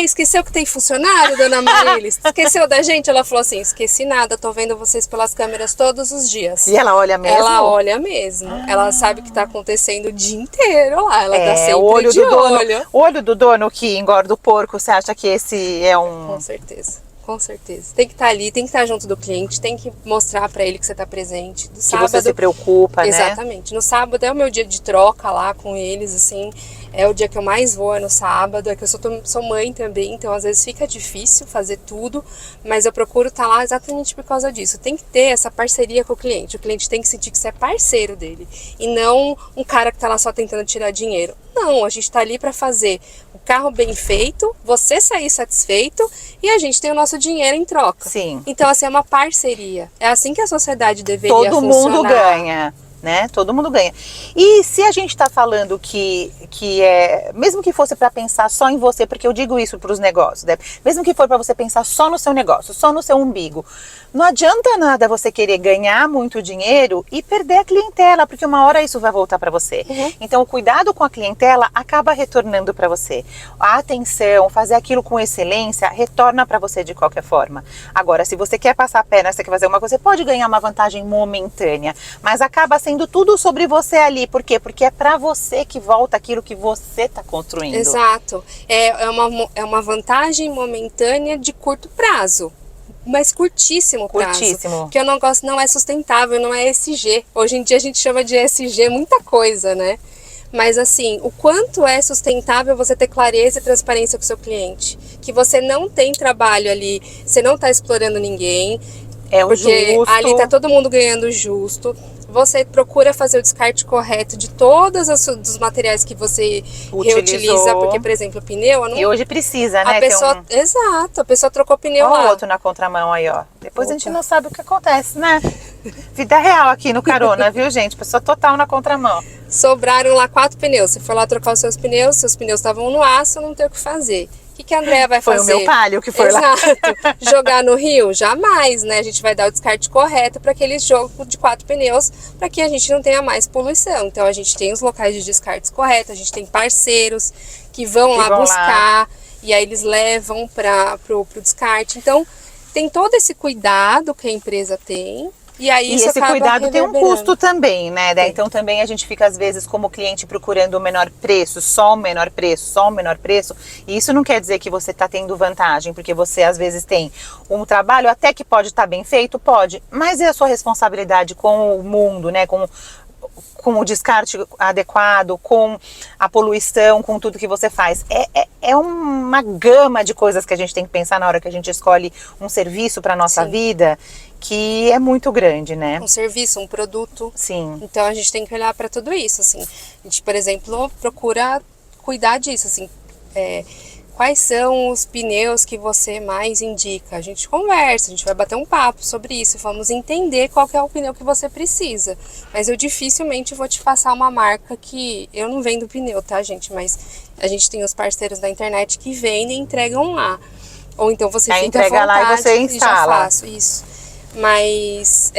esqueceu que tem funcionário, Dona Marilis? Esqueceu da gente? Ela falou assim, esqueci nada, tô vendo vocês pelas câmeras todos os dias. E ela olha mesmo? Ela olha mesmo, ela sabe o que tá acontecendo o dia inteiro lá, ela tá sempre o olho de do dono, olho. O olho do dono que engorda o porco, você acha que esse é um... Com certeza. Com certeza. Tem que estar ali, tem que estar junto do cliente, tem que mostrar para ele que você está presente. No sábado, você se preocupa, exatamente. Né? No sábado é o meu dia de troca lá com eles, assim. É o dia que eu mais vou, é no sábado. É que eu sou mãe também, então às vezes fica difícil fazer tudo, mas eu procuro estar lá exatamente por causa disso. Tem que ter essa parceria com o cliente. O cliente tem que sentir que você é parceiro dele e não um cara que está lá só tentando tirar dinheiro. Não, a gente está ali para fazer o carro bem feito, você sair satisfeito e a gente tem o nosso dinheiro em troca. Sim. Então, assim, é uma parceria. É assim que a sociedade deveria funcionar. Todo mundo ganha, né? Todo mundo ganha. E se a gente está falando que mesmo que fosse para pensar só em você, porque eu digo isso para os negócios, né? Mesmo que for para você pensar só no seu negócio, só no seu umbigo, não adianta nada você querer ganhar muito dinheiro e perder a clientela, porque uma hora isso vai voltar para você. Então, o cuidado com a clientela acaba retornando para você. A atenção, fazer aquilo com excelência, retorna para você de qualquer forma. Agora, se você quer passar a perna, você quer fazer uma coisa, você pode ganhar uma vantagem momentânea, mas acaba sendo tudo sobre você ali. Por quê? Porque é para você que volta aquilo que você está construindo. Exato. É uma vantagem momentânea de curto prazo. Mas curtíssimo prazo. Curtíssimo. Que eu não gosto, não é sustentável, não é ESG. Hoje em dia a gente chama de ESG muita coisa, né? Mas assim, o quanto é sustentável você ter clareza e transparência com o seu cliente. Que você não tem trabalho ali, você não está explorando ninguém. É o porque justo. Ali tá todo mundo ganhando justo. Você procura fazer o descarte correto de todos os materiais que você reutiliza, porque, por exemplo, o pneu... E hoje precisa, né? Exato, a pessoa trocou pneu lá. Olha o outro na contramão aí, ó. Depois a gente não sabe o que acontece, né? Vida real aqui no carona, viu, gente? Pessoa total na contramão. Sobraram lá 4 pneus. Você foi lá trocar os seus pneus estavam no aço, não tem o que fazer. O que a Andrea vai fazer? Foi o meu palio que foi lá. Exato. Jogar no rio? Jamais, né? A gente vai dar o descarte correto para aquele jogo de 4 pneus, para que a gente não tenha mais poluição. Então a gente tem os locais de descartes corretos, a gente tem parceiros que vão lá buscar, e aí eles levam para o descarte. Então tem todo esse cuidado que a empresa tem. E aí isso esse cuidado tem um custo também, né? Então também a gente fica às vezes como cliente procurando o menor preço, só o menor preço, só o menor preço. E isso não quer dizer que você está tendo vantagem, porque você às vezes tem um trabalho até que pode estar bem feito, pode, mas é a sua responsabilidade com o mundo, né? Com o descarte adequado, com a poluição, com tudo que você faz. É uma gama de coisas que a gente tem que pensar na hora que a gente escolhe um serviço para a nossa vida, que é muito grande, né? Um serviço, um produto. Sim. Então a gente tem que olhar para tudo isso, assim. A gente, por exemplo, procura cuidar disso, assim. Quais são os pneus que você mais indica? A gente conversa, a gente vai bater um papo sobre isso, vamos entender qual que é o pneu que você precisa. Mas eu dificilmente vou te passar uma marca que... Eu não vendo pneu, tá, gente? Mas a gente tem os parceiros da internet que vendem e entregam lá. Ou então você fica à vontade lá e você instala. Já faço isso. Mas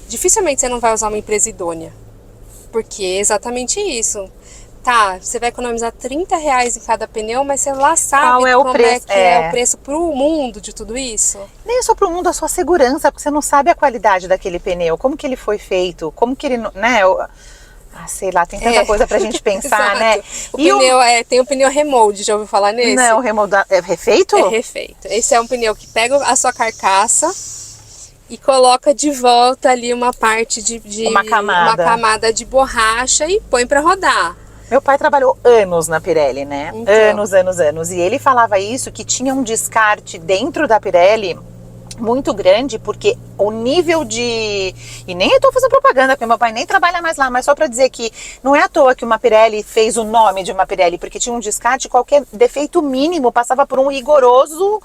dificilmente você não vai usar uma empresa idônea. Porque é exatamente isso. Tá, você vai economizar R$30 em cada pneu, mas você lá sabe como é o preço pro mundo de tudo isso? Nem só pro mundo, a sua segurança, porque você não sabe a qualidade daquele pneu, como que ele foi feito, como que ele, né? Sei lá, tem tanta coisa pra gente pensar, né? Tem o pneu remold, já ouviu falar nesse? Não, o remold é refeito? É refeito. Esse é um pneu que pega a sua carcaça e coloca de volta ali uma parte uma camada de borracha e põe pra rodar. Meu pai trabalhou anos na Pirelli, né? Então. Anos. E ele falava isso, que tinha um descarte dentro da Pirelli muito grande, porque o nível de... E nem eu tô fazendo propaganda, porque meu pai nem trabalha mais lá, mas só pra dizer que não é à toa que uma Pirelli fez o nome de uma Pirelli, porque tinha um descarte, qualquer defeito mínimo passava por um rigoroso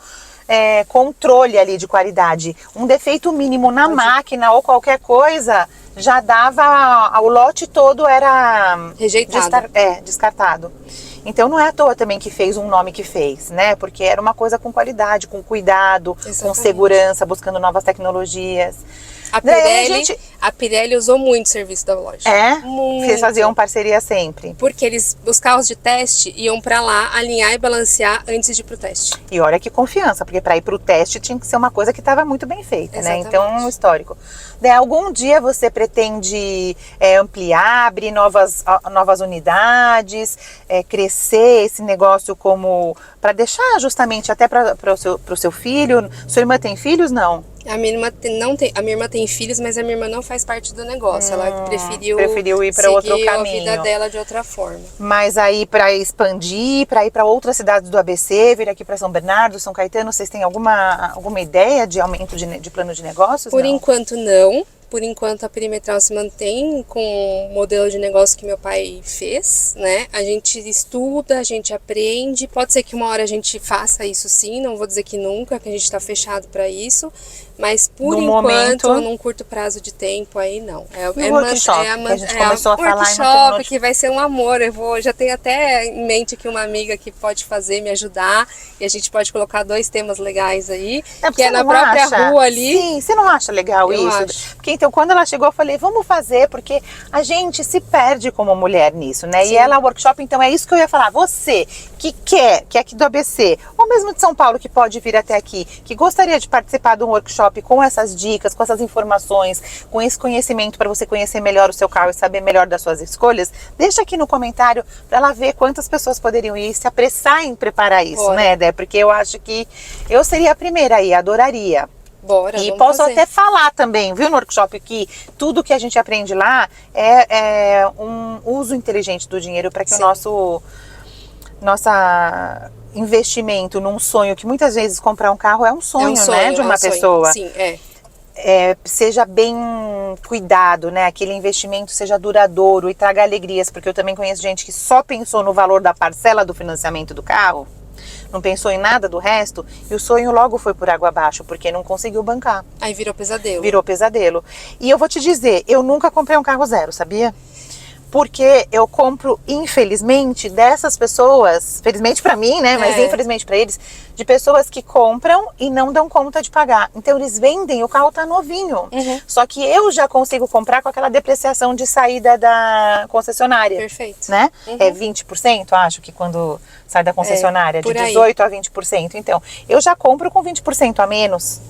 controle ali de qualidade. Um defeito mínimo na máquina ou qualquer coisa... já dava, o lote todo era rejeitado, descartado. Então não é à toa também que fez um nome que fez, né? Porque era uma coisa com qualidade, com cuidado, com segurança, buscando novas tecnologias. A Pirelli usou muito o serviço da loja. Muito. Vocês faziam parceria sempre. Porque os carros de teste iam pra lá alinhar e balancear antes de ir pro teste. E olha que confiança, porque para ir pro teste tinha que ser uma coisa que estava muito bem feita, né? Então, um histórico. Algum dia você pretende ampliar, abrir novas unidades, crescer esse negócio como para deixar justamente até para o seu filho? Sua irmã tem filhos? Não? A minha irmã tem filhos, mas a minha irmã não faz parte do negócio. Ela preferiu ir para outro caminho. A vida dela de outra forma. Mas aí para expandir, para ir para outras cidades do ABC, vir aqui para São Bernardo, São Caetano, vocês têm alguma ideia de aumento de plano de negócios? Por enquanto não. Por enquanto a Perimetral se mantém com o modelo de negócio que meu pai fez, né? A gente estuda, a gente aprende. Pode ser que uma hora a gente faça isso sim, não vou dizer que nunca, que a gente está fechado para isso. Mas por enquanto, num curto prazo de tempo aí não. Workshop, que a gente começou a falar. Workshop que vai ser um amor. Já tenho até em mente aqui uma amiga que pode fazer, me ajudar. E a gente pode colocar 2 temas legais aí. Que é na própria rua ali. Sim, você não acha legal isso? Acho. Porque então quando ela chegou eu falei, vamos fazer, porque a gente se perde como mulher nisso, né? Sim. E ela, workshop, então é isso que eu ia falar. Você que é aqui do ABC, ou mesmo de São Paulo, que pode vir até aqui, que gostaria de participar de um workshop com essas dicas, com essas informações, com esse conhecimento para você conhecer melhor o seu carro e saber melhor das suas escolhas, deixa aqui no comentário para ela ver quantas pessoas poderiam ir, se apressar em preparar isso, né, Dé? Porque eu acho que eu seria a primeira aí, adoraria. Bora, e posso até falar também, viu, no workshop, que tudo que a gente aprende lá é um uso inteligente do dinheiro para que o nosso investimento num sonho, que muitas vezes comprar um carro é um sonho, né, de uma pessoa. Sim, seja bem cuidado, né? Aquele investimento seja duradouro e traga alegrias, porque eu também conheço gente que só pensou no valor da parcela do financiamento do carro. não pensou em nada do resto, e o sonho logo foi por água abaixo, porque não conseguiu bancar. Aí virou pesadelo. Virou pesadelo. E eu vou te dizer, eu nunca comprei um carro zero, sabia? Porque eu compro, infelizmente, dessas pessoas, felizmente pra mim, né, mas infelizmente pra eles, de pessoas que compram e não dão conta de pagar. Então eles vendem e o carro tá novinho. Só que eu já consigo comprar com aquela depreciação de saída da concessionária. Perfeito. Né? É 20%, acho que quando sai da concessionária, de 18% a 20%. Então, eu já compro com 20% a menos.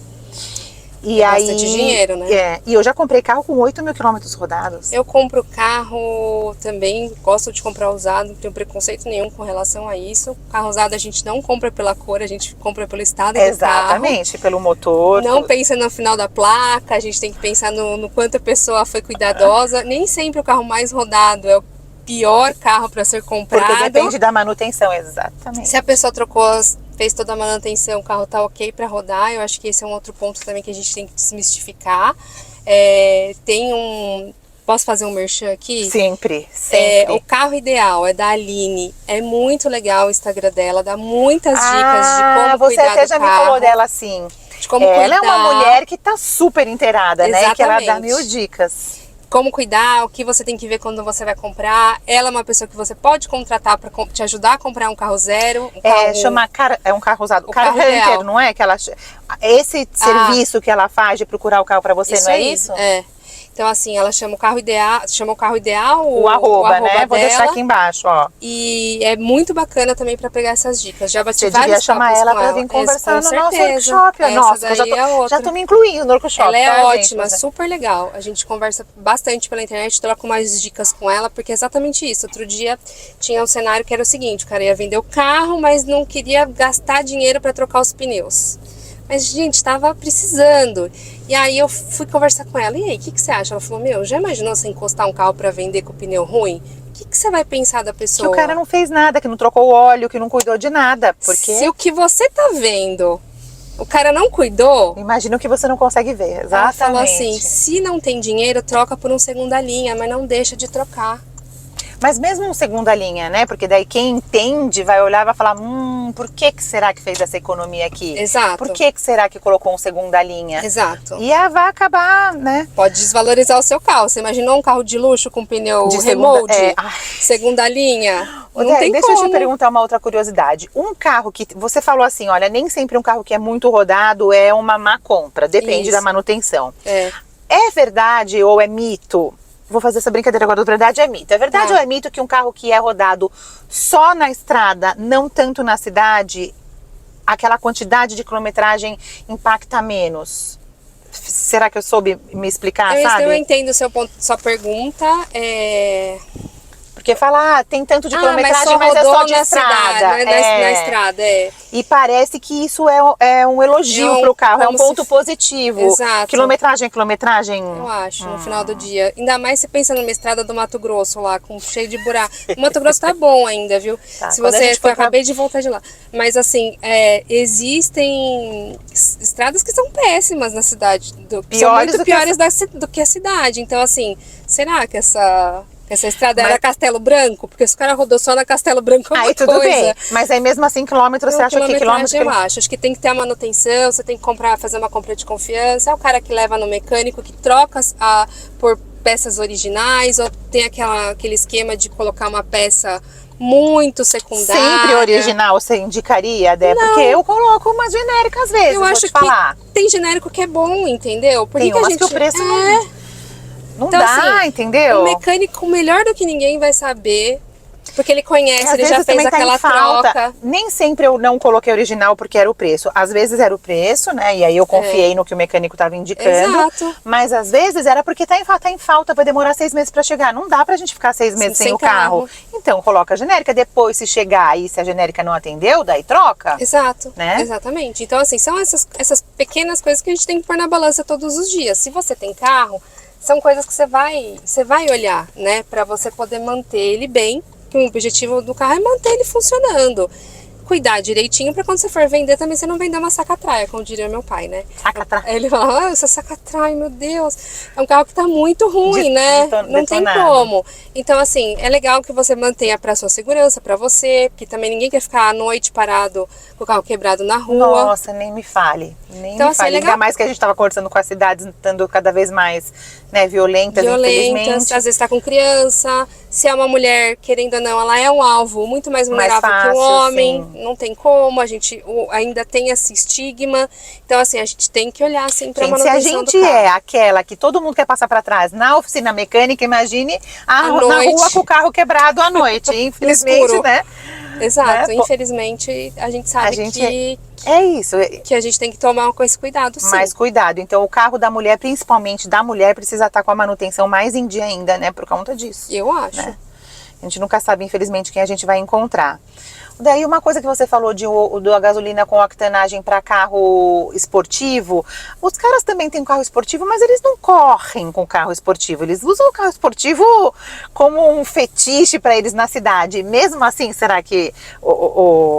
E é aí, bastante dinheiro, né? E eu já comprei carro com 8 mil quilômetros rodados. Eu compro carro também, gosto de comprar usado, não tenho preconceito nenhum com relação a isso. Carro usado a gente não compra pela cor, a gente compra pelo estado do carro. Exatamente, pelo motor. Não pensa no final da placa, a gente tem que pensar no quanto a pessoa foi cuidadosa. Nem sempre o carro mais rodado é o pior carro para ser comprado. Porque depende da manutenção, exatamente. Se a pessoa fez toda a manutenção, o carro tá ok para rodar, eu acho que esse é um outro ponto também que a gente tem que desmistificar. Posso fazer um merchan aqui? Sempre, sempre. O carro ideal é da Aline, é muito legal o Instagram dela, dá muitas dicas de como você cuidar até do já carro, me falou dela assim. de como Ela cuidar, é uma mulher que tá super inteirada, né? Que ela dá Exatamente. 1000 dicas. como cuidar, o que você tem que ver quando você vai comprar. Ela é uma pessoa que você pode contratar para te ajudar a comprar um carro zero. É um carro usado. O Car carro Hunter, ideal. não é? Esse serviço que ela faz de procurar o carro para você, Isso não é aí, isso? É. Então, assim, ela chama o carro ideal, O arroba, né? Vou dela, deixar aqui embaixo, ó. E é muito bacana também para pegar essas dicas. Já bati Você devia vários chamar papos ela com para vir conversar no nosso certeza. workshop. Essa Nossa, daí já tô me incluindo no workshop. Ela é tá, ótima, gente? super legal. A gente conversa bastante pela internet, troca mais dicas com ela, porque é exatamente isso. Outro dia tinha um cenário que era o seguinte: o cara ia vender o carro, mas não queria gastar dinheiro para trocar os pneus. Mas, gente, estava precisando. E aí eu fui conversar com ela. E aí, o que você acha? Ela falou, já imaginou você encostar um carro para vender com o pneu ruim? O que você vai pensar da pessoa? Que o cara não fez nada, que não trocou o óleo, que não cuidou de nada. Porque se o que você tá vendo, o cara não cuidou... Imagina o que você não consegue ver, exatamente. Ela falou assim, se não tem dinheiro, troca por um segunda linha, mas não deixa de trocar. Mas mesmo um segunda linha, né? Porque daí quem entende vai olhar e vai falar, por que será que fez essa economia aqui? Exato. Por que será que colocou um segunda linha? Exato. E vai acabar, né? Pode desvalorizar o seu carro. Você imaginou um carro de luxo com pneu De remold? segunda linha? Não tem deixa eu te perguntar uma outra curiosidade. Um carro que você falou assim, olha, nem sempre um carro que é muito rodado é uma má compra. Depende da manutenção. É verdade ou é mito? Vou fazer essa brincadeira agora, verdade é mito. É verdade ou é mito que um carro que é rodado só na estrada, não tanto na cidade, aquela quantidade de quilometragem impacta menos? Será que eu soube me explicar, sabe? Eu entendo sua pergunta. Porque fala, tem tanto de quilometragem, mas é só de estrada. Cidade, na estrada, E parece que isso é um elogio para o carro, é um ponto positivo. Exato. Quilometragem é quilometragem. Eu acho, no final do dia. Ainda mais se pensa numa estrada do Mato Grosso lá, cheio de buraco. O Mato Grosso tá bom ainda, viu? Tá, se você acabei de voltar de lá. Mas assim, existem estradas que são péssimas na cidade. São muito piores do que a cidade. Então, assim, será que essa estrada era Castelo Branco? Porque se o cara rodou só na Castelo Branco é uma tudo coisa. Bem. Mas aí mesmo assim, quilômetros, você acha que quilômetros... Eu acho que tem que ter a manutenção, você tem que fazer uma compra de confiança. É o cara que leva no mecânico, que troca por peças originais, ou tem aquele esquema de colocar uma peça muito secundária. Sempre original você indicaria, Dé? Porque eu coloco uma genérica às vezes, eu acho que tem genérico que é bom, entendeu? Tem umas que o preço não então, dá, assim, entendeu? O mecânico melhor do que ninguém vai saber, porque ele conhece, ele já fez aquela troca. Nem sempre eu não coloquei original porque era o preço. Às vezes era o preço, né? E aí eu confiei no que o mecânico estava indicando. Exato. Mas às vezes era porque tá em falta, vai demorar 6 meses para chegar. Não dá pra gente ficar 6 meses sem o carro. Então coloca a genérica, depois se chegar aí, se a genérica não atendeu, daí troca. Exato, né? Exatamente. Então assim, são essas pequenas coisas que a gente tem que pôr na balança todos os dias. Se você tem carro, são coisas que você vai olhar, né? Para você poder manter ele bem. O objetivo do carro é manter ele funcionando. cuidar direitinho pra quando você for vender também você não vender uma sacatraia, como diria meu pai, né? Sacatraia. Ele falava, essa sacatraia, meu Deus, é um carro que tá muito ruim, né? Não tem detonado. como. Então, assim, é legal que você mantenha pra sua segurança, pra você, porque também ninguém quer ficar à noite parado com o carro quebrado na rua. Nossa, nem me fale. Nem Então, me assim, fale. é legal. Ainda mais que a gente estava conversando com as cidades estando cada vez mais, né, violentas, infelizmente. Às vezes tá com criança, se é uma mulher, querendo ou não, ela é um alvo muito mais vulnerável que um fácil, homem, sim. não tem como, a gente ainda tem esse estigma, então assim, a gente tem que olhar assim pra Gente, se a manutenção gente do carro. é aquela que todo mundo quer passar para trás na oficina mecânica, imagine À na noite. rua com o carro quebrado à noite. Infelizmente, escuro. né? Exato, Né? infelizmente a gente sabe A gente que é isso. a gente tem que tomar com esse cuidado, sim. Mais cuidado. Então, o carro da mulher, principalmente da mulher, precisa estar com a manutenção mais em dia ainda, né? Por conta disso. Eu acho. Né? A gente nunca sabe, infelizmente, quem a gente vai encontrar. Daí, uma coisa que você falou da gasolina com octanagem para carro esportivo, os caras também têm um carro esportivo, mas eles não correm com o carro esportivo. Eles usam o carro esportivo como um fetiche para eles na cidade. Mesmo assim, será que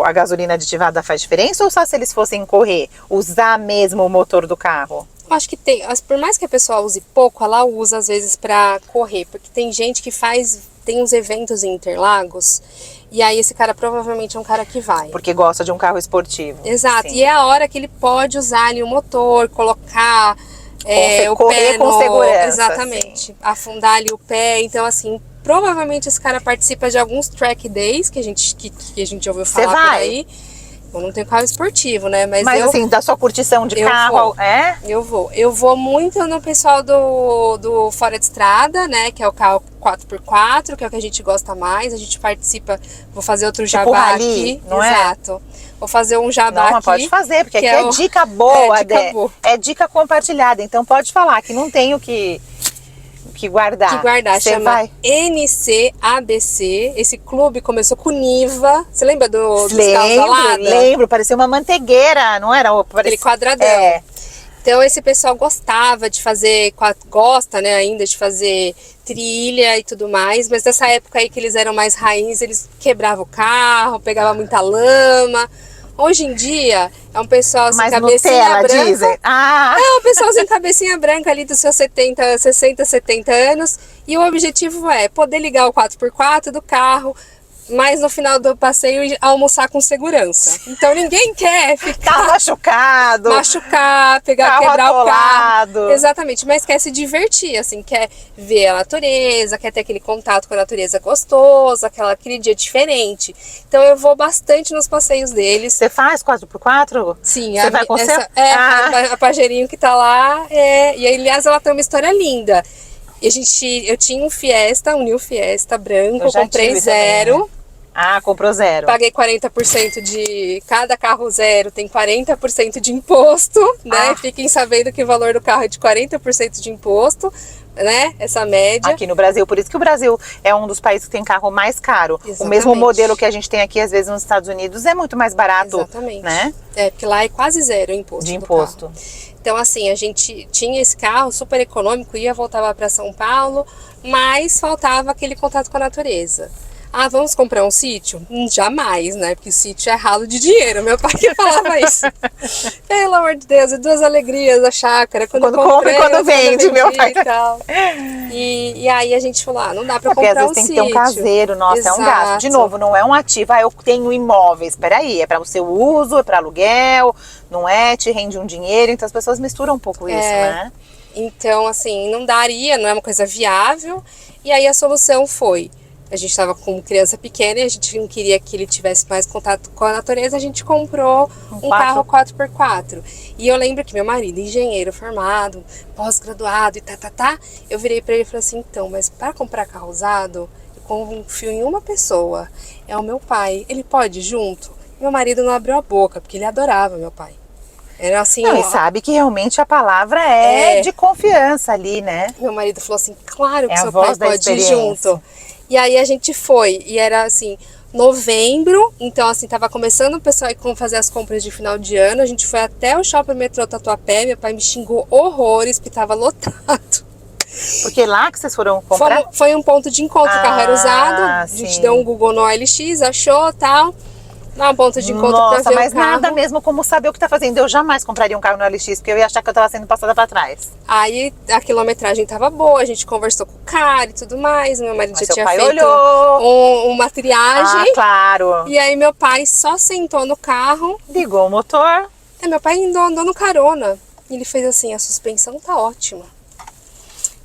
a gasolina aditivada faz diferença? Ou só se eles fossem correr, usar mesmo o motor do carro? Eu acho que por mais que a pessoa use pouco, ela usa às vezes pra correr, porque tem gente que tem uns eventos em Interlagos, e aí esse cara provavelmente é um cara que vai. Porque gosta de um carro esportivo. Exato, Sim. e é a hora que ele pode usar ali o motor, colocar o correr pé com segurança. Exatamente, Sim. afundar ali o pé, então assim, provavelmente esse cara participa de alguns track days que a gente ouviu falar por aí. Eu não tenho carro esportivo, né? Mas assim, da sua curtição de carro, é? Eu vou muito no pessoal do Fora de Estrada, né? Que é o carro 4x4, que é o que a gente gosta mais. A gente participa, vou fazer outro Tipo jabá rally, aqui. não Exato. Vou fazer um jabá não, aqui. pode fazer, porque aqui é dica boa, boa. É dica compartilhada. Então pode falar, que não tenho que guardar. Chama vai? NCABC. Esse clube começou com Niva. Você lembra dos carros da Lada? Lembro, parecia uma manteigueira, não era? Aquele quadradão. É. Então esse pessoal gostava de fazer, gosta, né, ainda de fazer trilha e tudo mais, mas nessa época aí que eles eram mais raiz, eles quebravam o carro, pegavam muita lama. Hoje em dia é um pessoal sem cabecinha Nutella, branca. dizem. Ah. É um pessoal sem cabecinha branca ali dos seus 60, 70 anos. E o objetivo é poder ligar o 4x4 do carro, mas no final do passeio almoçar com segurança. Então ninguém quer ficar machucar, quebrar o carro. Exatamente, mas quer se divertir, assim, quer ver a natureza, quer ter aquele contato com a natureza gostoso, aquele dia diferente. Então eu vou bastante nos passeios deles. Você faz 4x4? Sim, você vai com a Pajerinho que tá lá, e aliás ela tem uma história linda. Eu tinha um New Fiesta branco, eu comprei zero. Também, né? Ah, comprou zero. Paguei 40% de... Cada carro zero tem 40% de imposto, né? Fiquem sabendo que o valor do carro é de 40% de imposto, né? Essa média. Aqui no Brasil, por isso que o Brasil é um dos países que tem carro mais caro. Exatamente. O mesmo modelo que a gente tem aqui, às vezes, nos Estados Unidos, é muito mais barato. Exatamente. Né? Porque lá é quase zero o imposto. De imposto. Então, assim, a gente tinha esse carro super econômico, voltava para São Paulo, mas faltava aquele contato com a natureza. Ah, vamos comprar um sítio? Jamais, né? Porque o sítio é ralo de dinheiro. Meu pai que falava isso. Pelo amor de Deus, é duas alegrias a chácara. Quando compra e quando vende, meu pai. E tal. E aí a gente falou, não dá pra comprar um sítio. Porque às vezes tem que ter um caseiro, nossa, Exato. É um gasto. De novo, não é um ativo, eu tenho imóveis. Peraí, é para o seu uso, é para aluguel, não é? Te rende um dinheiro, então as pessoas misturam um pouco isso, né? Então, assim, não é uma coisa viável. E aí a solução foi... A gente estava com criança pequena e a gente não queria que ele tivesse mais contato com a natureza. A gente comprou um carro 4x4. E eu lembro que meu marido, engenheiro formado, pós-graduado e eu virei para ele e falei assim, então, mas para comprar carro usado, eu confio em uma pessoa. É o meu pai. Ele pode ir junto? Meu marido não abriu a boca, porque ele adorava meu pai. Era assim... Não, e sabe que realmente a palavra é de confiança ali, né? Meu marido falou assim, claro que a seu voz pai da pode ir junto. E aí a gente foi, e era assim, novembro, então assim, tava começando o pessoal a fazer as compras de final de ano, a gente foi até o shopping metrô Tatuapé, meu pai me xingou horrores, porque tava lotado. Porque lá que vocês foram comprar? Foi um ponto de encontro, o carro era usado, a gente deu um Google no OLX, achou, tal, Dá um ponto de encontro Nossa, pra ver mas o carro. nada mesmo como saber o que tá fazendo. Eu jamais compraria um carro no LX, porque eu ia achar que eu tava sendo passada pra trás. Aí a quilometragem tava boa, a gente conversou com o cara e tudo mais. Meu marido Mas já seu tinha pai feito uma triagem. Ah, claro. E aí meu pai só sentou no carro. Ligou o motor. Meu pai andou no carona. Ele fez assim, a suspensão tá ótima.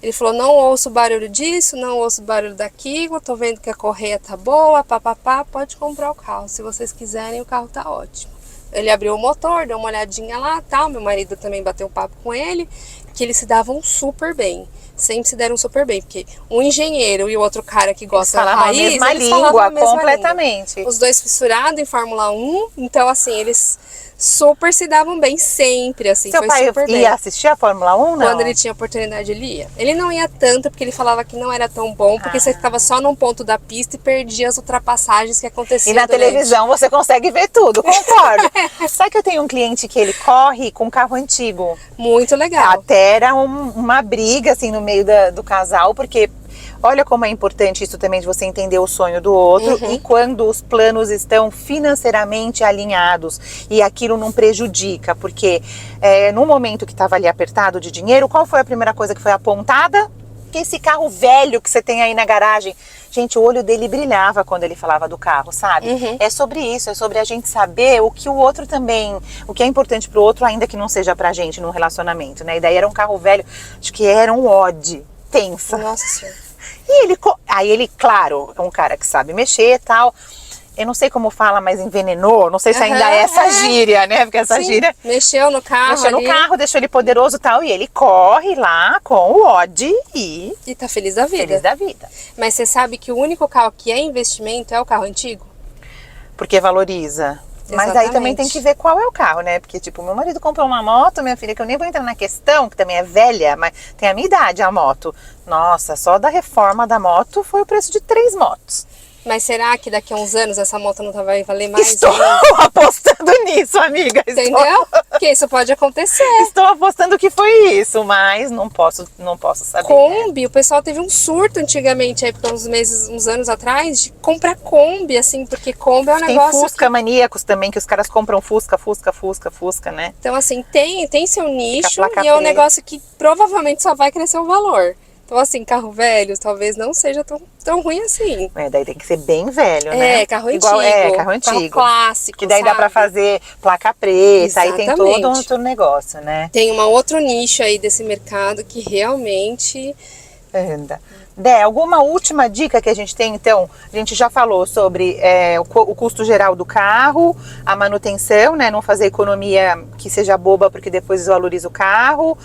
Ele falou, não ouço barulho disso, não ouço barulho daquilo, tô vendo que a correia tá boa, papapá, pode comprar o carro. Se vocês quiserem, o carro tá ótimo. Ele abriu o motor, deu uma olhadinha lá, tal. Meu marido também bateu um papo com ele, que eles se davam super bem. Sempre se deram super bem, porque um engenheiro e o outro cara que gosta da raiz, eles falavam a mesma língua, completamente. Os dois fissurados em Fórmula 1, então assim, eles super se davam bem sempre, assim, Seu foi pai super bem. ia assistir a Fórmula 1, não? Quando ele tinha oportunidade, ele ia. Ele não ia tanto, porque ele falava que não era tão bom, porque você ficava só num ponto da pista e perdia as ultrapassagens que aconteciam. E na televisão você consegue ver tudo, concordo. Sabe que eu tenho um cliente que ele corre com um carro antigo? Muito legal. Até era uma briga, assim, no meio do casal, porque... Olha como é importante isso também de você entender o sonho do outro e quando os planos estão financeiramente alinhados e aquilo não prejudica, porque no momento que estava ali apertado de dinheiro, qual foi a primeira coisa que foi apontada? Que esse carro velho que você tem aí na garagem. Gente, o olho dele brilhava quando ele falava do carro, sabe? É sobre isso, é sobre a gente saber o que o outro também, o que é importante pro outro, ainda que não seja pra gente num relacionamento, né? E daí era um carro velho, acho que era um Odd, tensa. Nossa Senhora. E ele, claro, é um cara que sabe mexer e tal. Eu não sei como fala, mas envenenou. Não sei se ainda é essa gíria, né? Porque essa gíria... Mexeu no carro. Mexeu no carro, deixou ele poderoso e tal. E ele corre lá com o Odd e tá feliz da vida. Feliz da vida. Mas você sabe que o único carro que é investimento é o carro antigo? Porque valoriza. Mas aí também tem que ver qual é o carro, né? Porque, tipo, meu marido comprou uma moto, minha filha, que eu nem vou entrar na questão, que também é velha, mas tem a minha idade a moto. Nossa, só da reforma da moto foi o preço de 3 motos. Mas será que daqui a uns anos essa moto não vai valer mais? Estou apostando nisso, amiga. Entendeu? Porque isso pode acontecer. Estou apostando que foi isso, mas não posso saber. Kombi, o pessoal teve um surto antigamente, aí por uns anos atrás, de comprar Kombi, assim, porque Kombi é um negócio... Tem Fusca maníacos também, que os caras compram Fusca, né? Então, assim, tem seu nicho placa e é um preta. negócio que provavelmente só vai crescer o valor. Então, assim, carro velho talvez não seja tão ruim assim. Daí tem que ser bem velho, né? Carro Igual, antigo. carro antigo. Carro clássico, Que daí dá pra fazer placa preta, aí tem todo um outro negócio, né? Tem um outro nicho aí desse mercado que realmente... Anda. Dé, alguma última dica que a gente tem, então? A gente já falou sobre o custo geral do carro, a manutenção, né? Não fazer economia que seja boba porque depois desvaloriza o carro.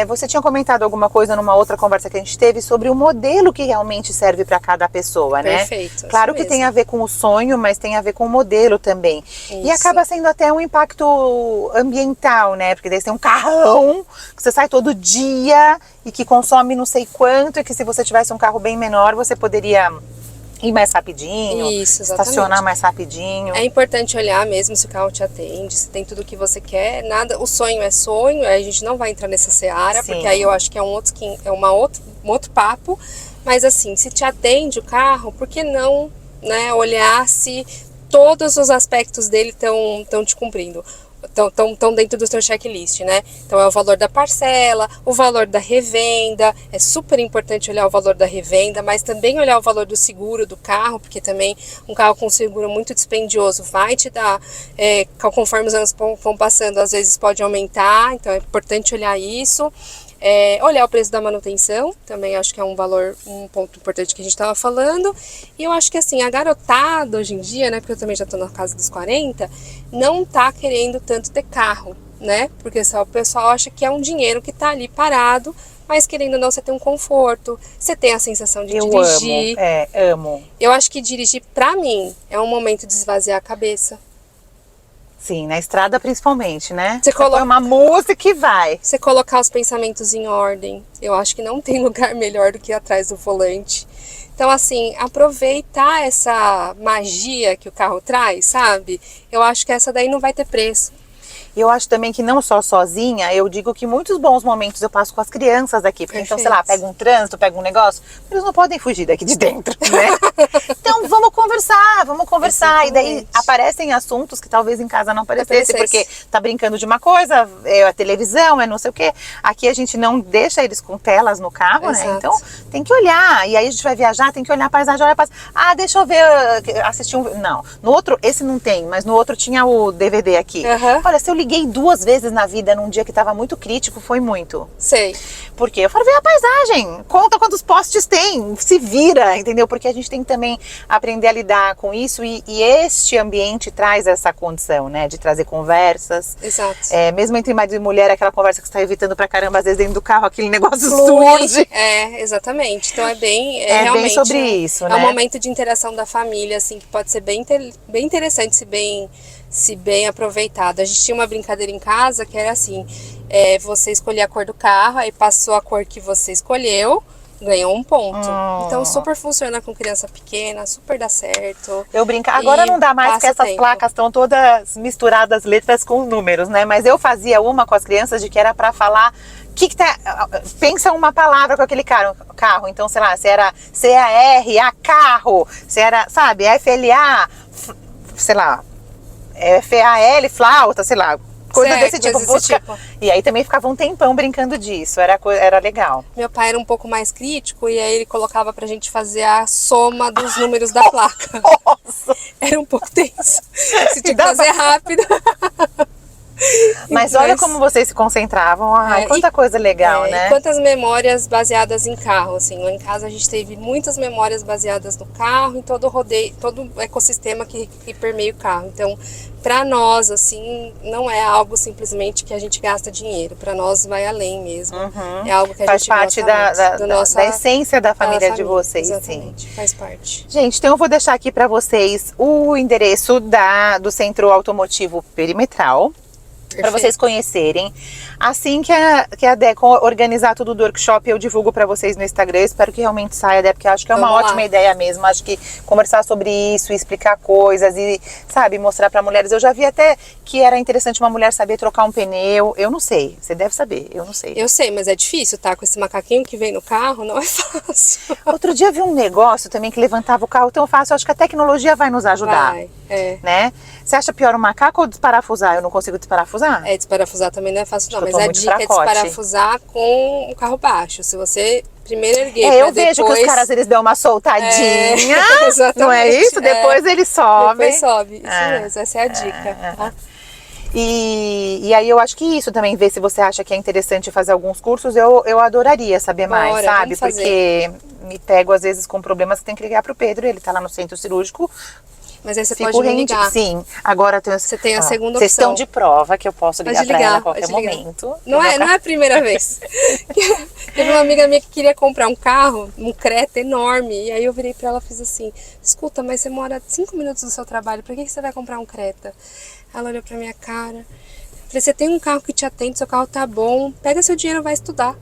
Você tinha comentado alguma coisa numa outra conversa que a gente teve sobre o modelo que realmente serve para cada pessoa, né? Perfeito. Claro que tem a ver com o sonho, mas tem a ver com o modelo também. Isso. E acaba sendo até um impacto ambiental, né? Porque daí você tem um carrão que você sai todo dia e que consome não sei quanto, e que se você tivesse um carro bem menor, você poderia ir mais rapidinho, estacionar mais rapidinho. É importante olhar mesmo se o carro te atende, se tem tudo o que você quer. Nada, o sonho é sonho, a gente não vai entrar nessa seara, porque aí eu acho que é um outro papo. Mas assim, se te atende o carro, por que não, né, olhar se todos os aspectos dele estão te cumprindo? Estão dentro do seu checklist, né? Então é o valor da parcela, o valor da revenda, é super importante olhar o valor da revenda, mas também olhar o valor do seguro do carro, porque também um carro com seguro muito dispendioso vai te dar, conforme os anos vão passando, às vezes pode aumentar, então é importante olhar isso. Olhar o preço da manutenção, também acho que é um ponto importante que a gente estava falando. E eu acho que assim, a garotada hoje em dia, né, porque eu também já estou na casa dos 40, não tá querendo tanto ter carro, né? Porque só o pessoal acha que é um dinheiro que tá ali parado, mas querendo ou não, você tem um conforto, você tem a sensação de dirigir. Amo. Eu acho que dirigir, pra mim, é um momento de esvaziar a cabeça. Sim, na estrada principalmente, né? Você coloca uma música e vai. Você colocar os pensamentos em ordem. Eu acho que não tem lugar melhor do que atrás do volante. Então, assim, aproveitar essa magia que o carro traz, sabe? Eu acho que essa daí não vai ter preço. E eu acho também que não só sozinha, eu digo que muitos bons momentos eu passo com as crianças aqui. Porque então, sei lá, pega um trânsito, pega um negócio, eles não podem fugir daqui de dentro, né? Então vamos conversar. Exatamente. E daí aparecem assuntos que talvez em casa não aparecesse, porque tá brincando de uma coisa, é a televisão, é não sei o quê. Aqui a gente não deixa eles com telas no carro, né? Então tem que olhar. E aí a gente vai viajar, tem que olhar a paisagem, olha a paisagem. Ah, deixa eu ver, assistir um... Não, no outro, esse não tem, mas no outro tinha o DVD aqui. Olha, se eu liguei 2 vezes na vida num dia que tava muito crítico, foi muito. Sei. Porque eu falo, ver a paisagem, conta quantos postes tem, se vira, entendeu? Porque a gente tem que também aprender a lidar com isso e este ambiente traz essa condição, né? De trazer conversas. Exato. Mesmo entre marido e mulher, aquela conversa que você está evitando pra caramba, às vezes dentro do carro, aquele negócio surge. Exatamente. Então é bem... realmente, bem sobre isso, né? É um momento de interação da família, assim, que pode ser bem interessante, se bem aproveitado. A gente tinha uma brincadeira em casa que era assim, você escolhia a cor do carro, aí passou a cor que você escolheu, ganhou um ponto. Então super funciona com criança pequena, super dá certo. Eu brinco, agora não dá mais, que essas placas estão todas misturadas, letras com números, né? Mas eu fazia uma com as crianças de que era pra falar... pensa uma palavra com aquele carro. Então, sei lá, se era C-A-R-A, carro. Se era, sabe, F-L-A, sei lá, F-A-L, flauta, sei lá. Coisa desse tipo. E aí também ficava um tempão brincando disso. Era legal. Meu pai era um pouco mais crítico e aí ele colocava pra gente fazer a soma dos números da placa. Nossa! Era um pouco tenso. Se tinha que fazer rápido. Mas olha como vocês se concentravam. Ai, quanta coisa legal, né? E quantas memórias baseadas em carro, assim. Lá em casa a gente teve muitas memórias baseadas no carro, em todo o rodeio, todo o ecossistema que permeia o carro. Então, pra nós, assim, não é algo simplesmente que a gente gasta dinheiro. Pra nós vai além mesmo. É algo que a gente gosta muito. Da essência da família de vocês. Exatamente, faz parte. Gente, então eu vou deixar aqui pra vocês o endereço do Centro Automotivo Perimetral. Para vocês conhecerem. Assim que a Deco organizar tudo do workshop, eu divulgo para vocês no Instagram. Eu espero que realmente saia, Dé, porque eu acho que é uma ótima ideia mesmo. Acho que conversar sobre isso, explicar coisas e, sabe, mostrar para mulheres. Eu já vi até que era interessante uma mulher saber trocar um pneu. Eu não sei, você deve saber, eu não sei. Eu sei, mas é difícil, tá? Com esse macaquinho que vem no carro, não é fácil. Outro dia eu vi um negócio também que levantava o carro tão fácil. Eu acho que a tecnologia vai nos ajudar. Né? Você acha pior o macaco ou desparafusar? Eu não consigo desparafusar? Desparafusar também não é fácil não, mas a dica é desparafusar com o carro baixo. Se você primeiro erguer eu vejo que os caras, eles dão uma soltadinha, não é isso? Depois eles sobem. Depois sobe, isso mesmo, essa é a dica. Tá? E aí eu acho que isso também, ver se você acha que é interessante fazer alguns cursos, eu adoraria saber mais, sabe? Porque me pego às vezes com problemas que tem que ligar pro Pedro, ele tá lá no centro cirúrgico. Mas aí você pode me ligar. Sim, agora você tem a segunda opção. Vocês estão de prova que eu posso ligar pra ela a qualquer momento. Não é a primeira vez. Teve uma amiga minha que queria comprar um carro, um Creta enorme. E aí eu virei pra ela e fiz assim, escuta, mas você mora 5 minutos do seu trabalho, por que você vai comprar um Creta? Ela olhou pra minha cara. Falei, você tem um carro que te atende, seu carro tá bom, pega seu dinheiro e vai estudar.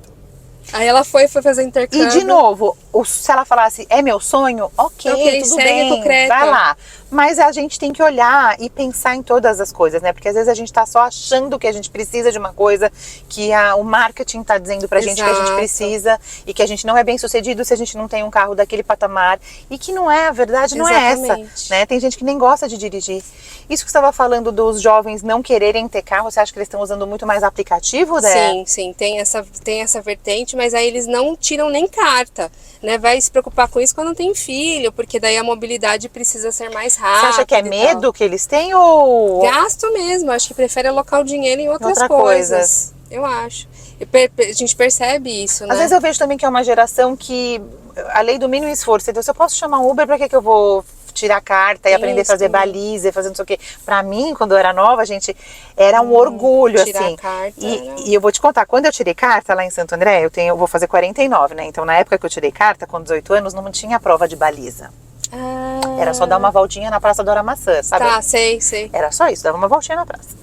Aí ela foi fazer intercâmbio. E de novo, se ela falasse, é meu sonho, ok, tudo bem, vai lá. Mas a gente tem que olhar e pensar em todas as coisas, né? Porque às vezes a gente tá só achando que a gente precisa de uma coisa, que o marketing tá dizendo pra gente que a gente precisa, e que a gente não é bem sucedido se a gente não tem um carro daquele patamar, e que não é, a verdade não é essa, né? Tem gente que nem gosta de dirigir. Isso que você estava falando dos jovens não quererem ter carro, você acha que eles estão usando muito mais aplicativo, né? Sim, tem essa vertente, mas aí eles não tiram nem carta, né? Vai se preocupar com isso quando tem filho, porque daí a mobilidade precisa ser mais rápida. Você acha que é medo que eles têm ou... Gasto mesmo, acho que prefere alocar o dinheiro em outras coisas. Eu acho. A gente percebe isso, né? Às vezes eu vejo também que é uma geração que a lei do mínimo esforço. Então, se eu posso chamar um Uber, pra que eu vou tirar carta e aprender a fazer baliza e fazer não sei o quê? Pra mim, quando eu era nova, gente, era um orgulho, tirar assim. Carta, e eu vou te contar, quando eu tirei carta lá em Santo André, eu vou fazer 49, né? Então, na época que eu tirei carta, com 18 anos, não tinha prova de baliza. Era só dar uma voltinha na Praça Dora Maçã, sabe? Tá, sei. Era só isso, dava uma voltinha na praça.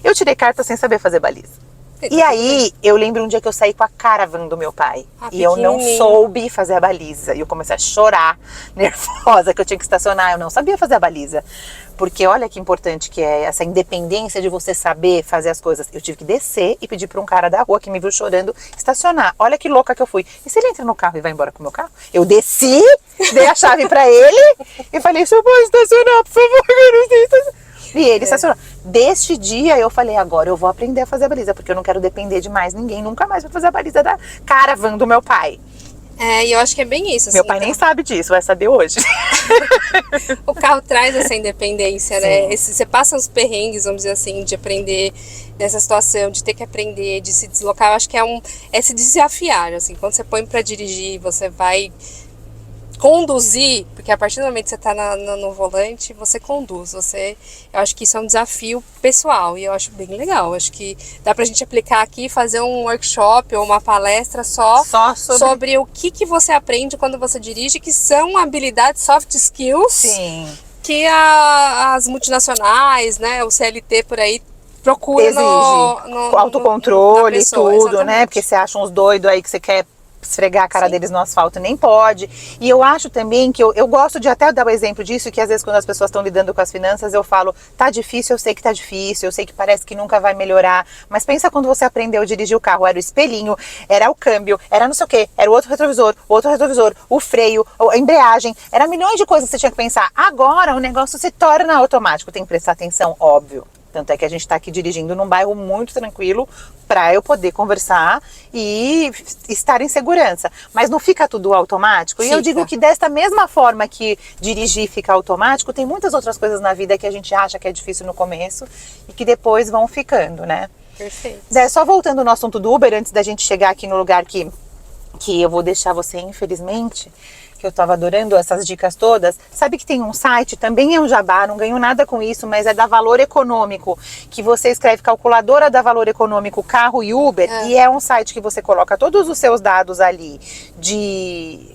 Eu tirei carta sem saber fazer baliza. E aí, eu lembro um dia que eu saí com a Caravan do meu pai. E eu não soube fazer a baliza. E eu comecei a chorar, nervosa, que eu tinha que estacionar. Eu não sabia fazer a baliza. Porque olha que importante que é essa independência de você saber fazer as coisas. Eu tive que descer e pedir para um cara da rua que me viu chorando estacionar. Olha que louca que eu fui. E se ele entra no carro e vai embora com o meu carro? Eu desci, dei a chave para ele e falei, senhor, pode estacionar, por favor, eu não sei estacionar. E ele estacionou. Deste dia eu falei, agora eu vou aprender a fazer a baliza, porque eu não quero depender de mais ninguém, nunca mais vou fazer a baliza da Caravan do meu pai. E eu acho que é bem isso. Meu pai nem sabe disso, vai saber hoje. O carro traz essa independência, né? Você passa uns perrengues, vamos dizer assim, de aprender nessa situação, de ter que aprender, de se deslocar. Eu acho que é se desafiar, assim. Quando você põe pra dirigir, você vai conduzir, porque a partir do momento que você está no volante, você conduz. Eu acho que isso é um desafio pessoal e eu acho bem legal. Eu acho que dá pra gente aplicar aqui e fazer um workshop ou uma palestra só sobre o que você aprende quando você dirige, que são habilidades, soft skills. Sim. Que as multinacionais, né, o CLT por aí procura exige no autocontrole e tudo, exatamente. né? Porque você acha uns doidos aí que você quer esfregar a cara Sim. deles no asfalto, nem pode. E eu acho também que eu gosto de até dar o exemplo disso, que às vezes quando as pessoas estão lidando com as finanças, eu falo, tá difícil, eu sei que tá difícil, eu sei que parece que nunca vai melhorar, mas pensa quando você aprendeu a dirigir o carro, era o espelhinho, era o câmbio, era não sei o quê, era o outro retrovisor, o freio, a embreagem, era milhões de coisas que você tinha que pensar. Agora o negócio se torna automático, tem que prestar atenção, óbvio. Tanto é que a gente está aqui dirigindo num bairro muito tranquilo para eu poder conversar e estar em segurança. Mas não fica tudo automático? Fica. E eu digo que desta mesma forma que dirigir fica automático, tem muitas outras coisas na vida que a gente acha que é difícil no começo e que depois vão ficando, né? Perfeito. Só voltando no assunto do Uber, antes da gente chegar aqui no lugar que eu vou deixar você, infelizmente, que eu tava adorando essas dicas todas. Sabe que tem um site, também é um jabá, não ganho nada com isso, mas é da Valor Econômico, que você escreve calculadora da Valor Econômico, carro e Uber, e é um site que você coloca todos os seus dados ali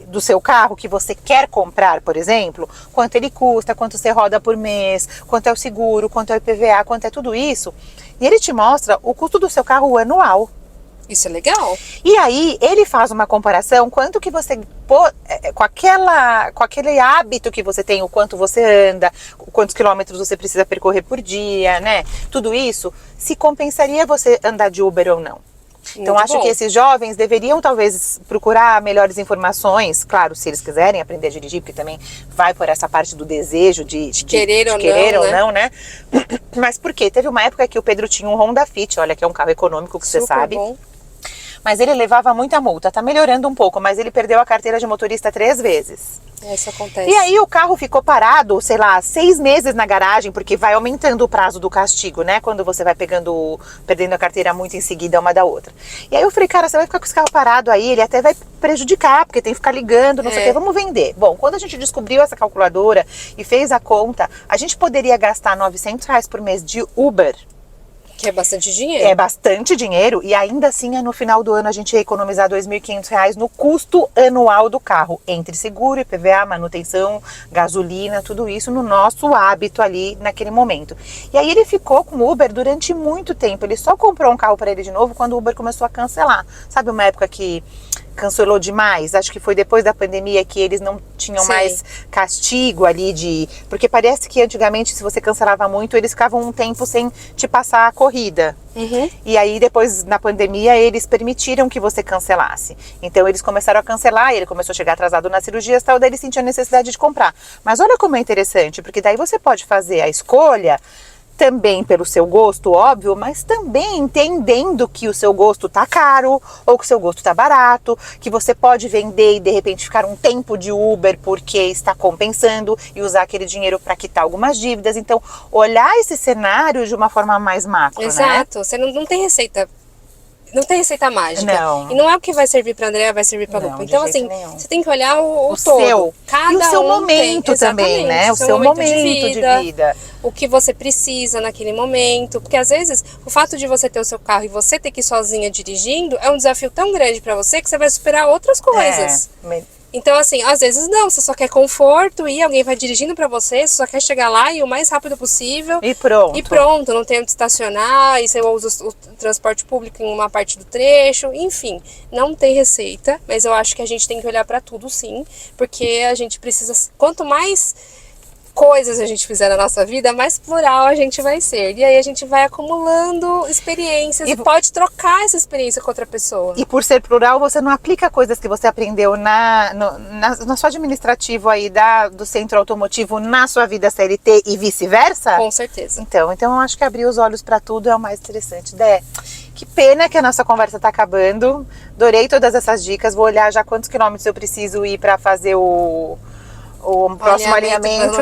do seu carro que você quer comprar, por exemplo, quanto ele custa, quanto você roda por mês, quanto é o seguro, quanto é o IPVA, quanto é tudo isso, e ele te mostra o custo do seu carro anual. Isso é legal. E aí, ele faz uma comparação, quanto que você, com aquele hábito que você tem, o quanto você anda, quantos quilômetros você precisa percorrer por dia, né? Tudo isso, se compensaria você andar de Uber ou não. Então, acho que esses jovens deveriam, talvez, procurar melhores informações, claro, se eles quiserem aprender a dirigir, porque também vai por essa parte do desejo de querer ou não, né? Mas por quê? Teve uma época que o Pedro tinha um Honda Fit, olha, que é um carro econômico que você sabe. Bom. Mas ele levava muita multa, tá melhorando um pouco, mas ele perdeu a carteira de motorista 3 vezes. Isso acontece. E aí o carro ficou parado, sei lá, 6 meses na garagem, porque vai aumentando o prazo do castigo, né? Quando você vai perdendo a carteira muito em seguida uma da outra. E aí eu falei, cara, você vai ficar com esse carro parado aí, ele até vai prejudicar, porque tem que ficar ligando, não sei o quê, vamos vender. Bom, quando a gente descobriu essa calculadora e fez a conta, a gente poderia gastar R$900 por mês de Uber. Que é bastante dinheiro. É bastante dinheiro e ainda assim no final do ano a gente ia economizar R$2.500 no custo anual do carro, entre seguro, IPVA, manutenção, gasolina, tudo isso no nosso hábito ali naquele momento. E aí ele ficou com o Uber durante muito tempo, ele só comprou um carro para ele de novo quando o Uber começou a cancelar. Sabe uma época que cancelou demais? Acho que foi depois da pandemia que eles não tinham mais castigo ali porque parece que antigamente se você cancelava muito, eles ficavam um tempo sem te passar a corrida. E aí depois na pandemia eles permitiram que você cancelasse. Então eles começaram a cancelar, ele começou a chegar atrasado nas cirurgias e tal, daí ele sentiu a necessidade de comprar. Mas olha como é interessante, porque daí você pode fazer a escolha também pelo seu gosto, óbvio, mas também entendendo que o seu gosto tá caro ou que o seu gosto tá barato, que você pode vender e de repente ficar um tempo de Uber porque está compensando e usar aquele dinheiro para quitar algumas dívidas. Então, olhar esse cenário de uma forma mais macro, Exato. né? Você não tem receita. Não tem receita mágica. Não. E não é o que vai servir para André, vai servir para Lupa. Então, assim, você tem que olhar o todo. Seu. Cada e o seu um momento tem, também, né? O seu momento de vida. O que você precisa naquele momento. Porque, às vezes, o fato de você ter o seu carro e você ter que ir sozinha dirigindo é um desafio tão grande para você que você vai superar outras coisas. Então, assim, às vezes não, você só quer conforto e alguém vai dirigindo pra você, você só quer chegar lá e o mais rápido possível. E pronto. E pronto, não tem onde estacionar, e você usa o transporte público em uma parte do trecho, enfim, não tem receita, mas eu acho que a gente tem que olhar pra tudo sim, porque a gente precisa, quanto mais coisas a gente fizer na nossa vida, mais plural a gente vai ser. E aí a gente vai acumulando experiências e pode trocar essa experiência com outra pessoa. E por ser plural, você não aplica coisas que você aprendeu na sua administrativo aí do centro automotivo na sua vida CLT e vice-versa? Com certeza. Então eu acho que abrir os olhos para tudo é o mais interessante. Dé, que pena que a nossa conversa tá acabando. Adorei todas essas dicas. Vou olhar já quantos quilômetros eu preciso ir para fazer o próximo alinhamento.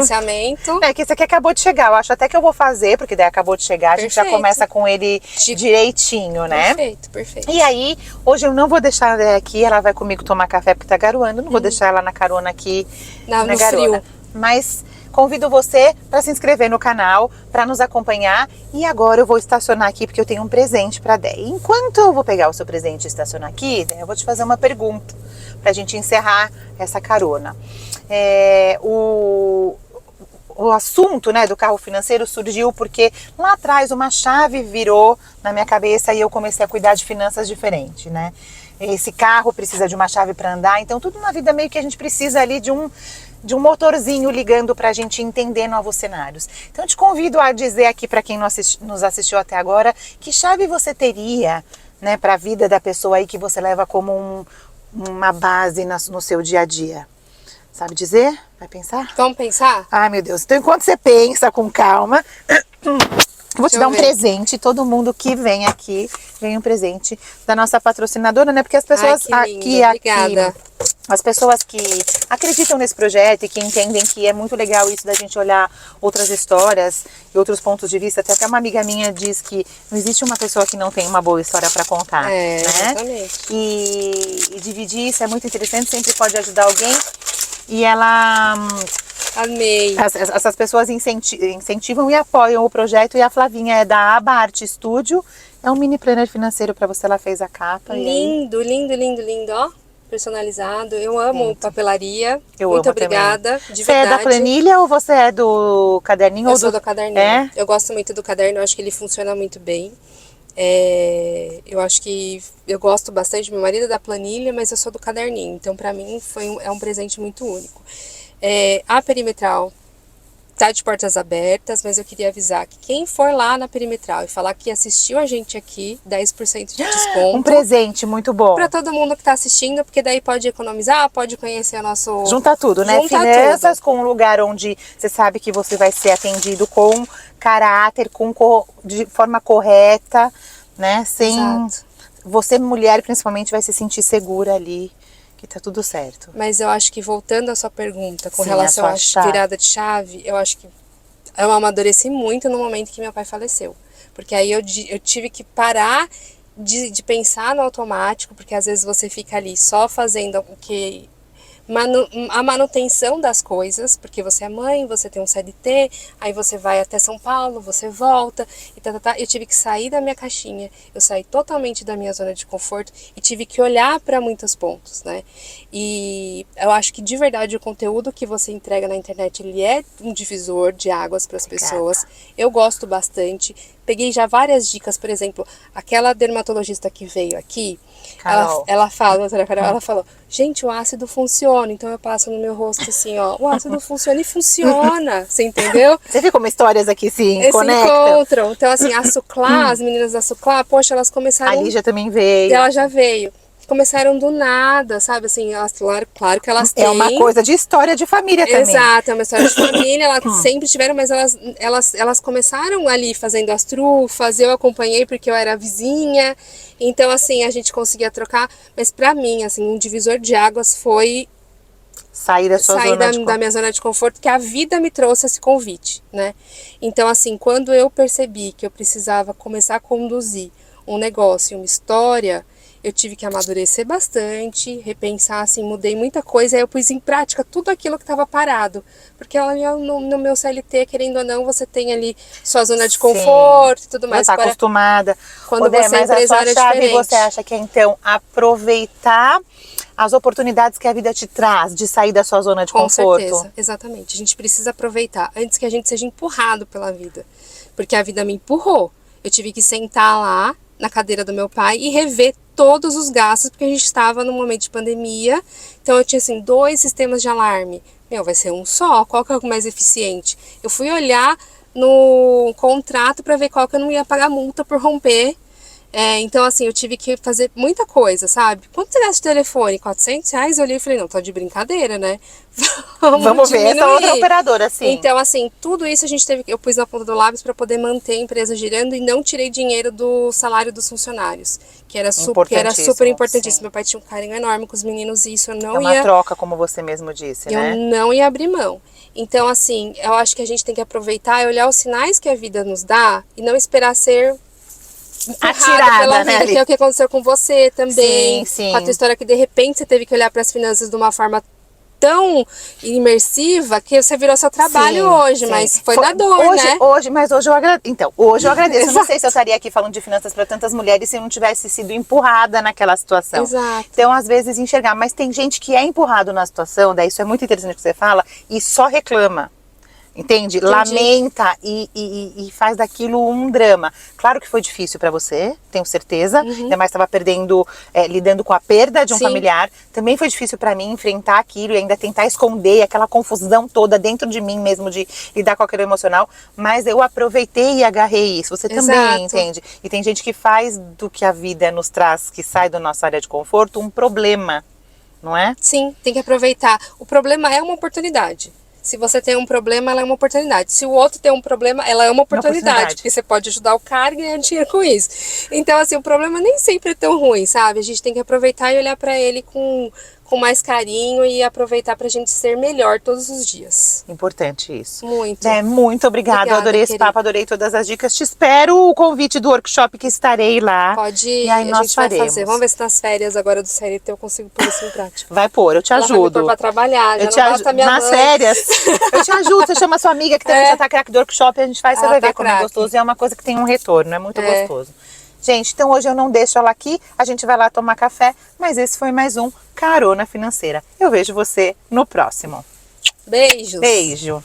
É que esse aqui acabou de chegar. Eu acho até que eu vou fazer, porque daí acabou de chegar. A gente já começa com ele direitinho, né? Perfeito, perfeito. E aí, hoje eu não vou deixar ela aqui. Ela vai comigo tomar café porque tá garoando. Não vou deixar ela na carona aqui na no garona. frio. Mas convido você para se inscrever no canal, para nos acompanhar. E agora eu vou estacionar aqui porque eu tenho um presente para Dé. Enquanto eu vou pegar o seu presente e estacionar aqui, eu vou te fazer uma pergunta para a gente encerrar essa carona. O assunto, né, do carro financeiro surgiu porque lá atrás uma chave virou na minha cabeça e eu comecei a cuidar de finanças diferente, né? Esse carro precisa de uma chave para andar, então tudo na vida meio que a gente precisa ali de um motorzinho ligando para a gente entender novos cenários. Então eu te convido a dizer aqui para quem nos assistiu até agora, que chave você teria, né, para a vida da pessoa aí que você leva como uma base no seu dia a dia. Sabe dizer? Vai pensar? Vamos pensar? Ai, meu Deus. Então, enquanto você pensa com calma, vou te dar um presente. Todo mundo que vem aqui ganha um presente da nossa patrocinadora, né? Porque as pessoas aqui, as pessoas que acreditam nesse projeto e que entendem que é muito legal isso da gente olhar outras histórias e outros pontos de vista. Até uma amiga minha diz que não existe uma pessoa que não tem uma boa história para contar, né? Exatamente. E dividir isso é muito interessante, sempre pode ajudar alguém. E ela... Amei. Essas pessoas incentivam e apoiam o projeto. E a Flavinha é da Aba Arte Studio. É um mini planner financeiro para você. Ela fez a capa. Lindo, lindo, lindo, lindo, ó. Personalizado. Eu amo papelaria. Eu Muito amo obrigada. Também. De você verdade. É da planilha ou você é do caderninho? Eu sou do caderninho. É? Eu gosto muito do caderno. Eu acho que ele funciona muito bem. Eu acho que eu gosto bastante. Meu marido é da planilha, mas eu sou do caderninho. Então, pra mim, é um presente muito único. A Perimetral tá de portas abertas, mas eu queria avisar que quem for lá na Perimetral e falar que assistiu a gente aqui, 10% de desconto. Um presente muito bom. Pra todo mundo que tá assistindo, porque daí pode economizar, pode conhecer o nosso... Junta tudo, né? Junta Finanças tudo. Com um lugar onde você sabe que você vai ser atendido com caráter, de forma correta, né? Sem... Exato. Você, mulher, principalmente, vai se sentir segura ali. Que tá tudo certo. Mas eu acho que, voltando à sua pergunta, com relação à virada de chave, eu acho que eu amadureci muito no momento que meu pai faleceu. Porque aí eu tive que parar de pensar no automático, porque às vezes você fica ali só fazendo o que... a manutenção das coisas, porque você é mãe, você tem um CLT, aí você vai até São Paulo, você volta, e eu tive que sair da minha caixinha, eu saí totalmente da minha zona de conforto e tive que olhar para muitos pontos, né? E eu acho que de verdade o conteúdo que você entrega na internet, ele é um divisor de águas para as pessoas. Eu gosto bastante. Peguei já várias dicas, por exemplo, aquela dermatologista que veio aqui, ela fala, doutora Carol, ela falou, gente, o ácido funciona, então eu passo no meu rosto assim, ó, o ácido funciona e funciona, você entendeu? Você viu como histórias aqui se conectam? Encontram. Então, assim, a Suclá, as meninas da Suclá, poxa, elas começaram... A Lígia também veio. Ela já veio. Começaram do nada, sabe? Assim, elas, claro que elas têm... É uma coisa de história de família também. Exato, é uma história de família, elas sempre tiveram, mas elas começaram ali fazendo as trufas, eu acompanhei porque eu era vizinha, então assim, a gente conseguia trocar, mas pra mim, assim, um divisor de águas foi sair da minha zona de conforto, que a vida me trouxe esse convite, né? Então assim, quando eu percebi que eu precisava começar a conduzir um negócio, uma história, eu tive que amadurecer bastante, repensar, assim, mudei muita coisa, aí eu pus em prática tudo aquilo que estava parado. Porque no meu CLT, querendo ou não, você tem ali sua zona de Sim. conforto e tudo Já mais. tá acostumada. Quando Dé, você é mas a sua empresária é chave, diferente. você acha que é então aproveitar as oportunidades que a vida te traz de sair da sua zona de Com conforto? certeza, exatamente. A gente precisa aproveitar antes que a gente seja empurrado pela vida. Porque a vida me empurrou. Eu tive que sentar lá na cadeira do meu pai e rever todos os gastos, porque a gente estava num momento de pandemia. Então eu tinha assim 2 sistemas de alarme. Meu, vai ser um só? Qual que é o mais eficiente? Eu fui olhar no contrato para ver qual que eu não ia pagar multa por romper. Então, assim, eu tive que fazer muita coisa, sabe? Quanto você gasta de telefone? R$ 400? Eu olhei e falei, não, tô de brincadeira, né? Vamos ver essa outra diminuir. operadora, sim. Então, assim, tudo isso eu pus na ponta do lápis para poder manter a empresa girando e não tirei dinheiro do salário dos funcionários, que era super importantíssimo. Sim. Meu pai tinha um carinho enorme com os meninos e isso eu É não uma ia, troca, como você mesmo disse, eu né? não ia abrir mão. Então, assim, eu acho que a gente tem que aproveitar e olhar os sinais que a vida nos dá e não esperar ser empurrada Atirada, pela né, vida, ali. que é o que aconteceu com você também, Sim. com a tua história que de repente você teve que olhar para as finanças de uma forma tão imersiva que você virou seu trabalho hoje, sim. mas foi na dor, né? Mas hoje eu agradeço. Então, hoje eu agradeço. Eu não Exato. sei se eu estaria aqui falando de finanças para tantas mulheres se eu não tivesse sido empurrada naquela situação. Exato. Então, às vezes, enxergar. Mas tem gente que é empurrado na situação, daí isso é muito interessante que você fala, e só reclama. Entende? Entendi. Lamenta e faz daquilo um drama. Claro que foi difícil para você, tenho certeza. Ainda mais estava lidando com a perda de um Sim. familiar. Também foi difícil para mim enfrentar aquilo e ainda tentar esconder aquela confusão toda dentro de mim mesmo de lidar com aquilo emocional. Mas eu aproveitei e agarrei isso. Você também Exato. entende? E tem gente que faz do que a vida nos traz, que sai da nossa área de conforto, um problema, não é? Sim, tem que aproveitar. O problema é uma oportunidade. Se você tem um problema, ela é uma oportunidade. Se o outro tem um problema, ela é uma oportunidade. Porque você pode ajudar o cara e ganhar dinheiro com isso. Então, assim, o problema nem sempre é tão ruim, sabe? A gente tem que aproveitar e olhar pra ele com mais carinho e aproveitar pra gente ser melhor todos os dias. Importante isso. Muito. Muito obrigada. Eu adorei esse papo, adorei todas as dicas. Te espero o convite do workshop que estarei lá. Pode ir, e aí a nós gente vai faremos. fazer. Vamos ver se nas férias agora do CLT eu consigo pôr isso em prática. Vai pôr, eu te Ela vai me ajudo. pôr pra trabalhar, já Eu te não basta minha nas mãe. férias. Eu te ajudo, você chama sua amiga que também já tá craque do workshop e a gente faz, você vai ver como é gostoso. E é uma coisa que tem um retorno, é muito gostoso. Gente, então hoje eu não deixo ela aqui, a gente vai lá tomar café, mas esse foi mais um Carona Financeira. Eu vejo você no próximo. Beijos. Beijo.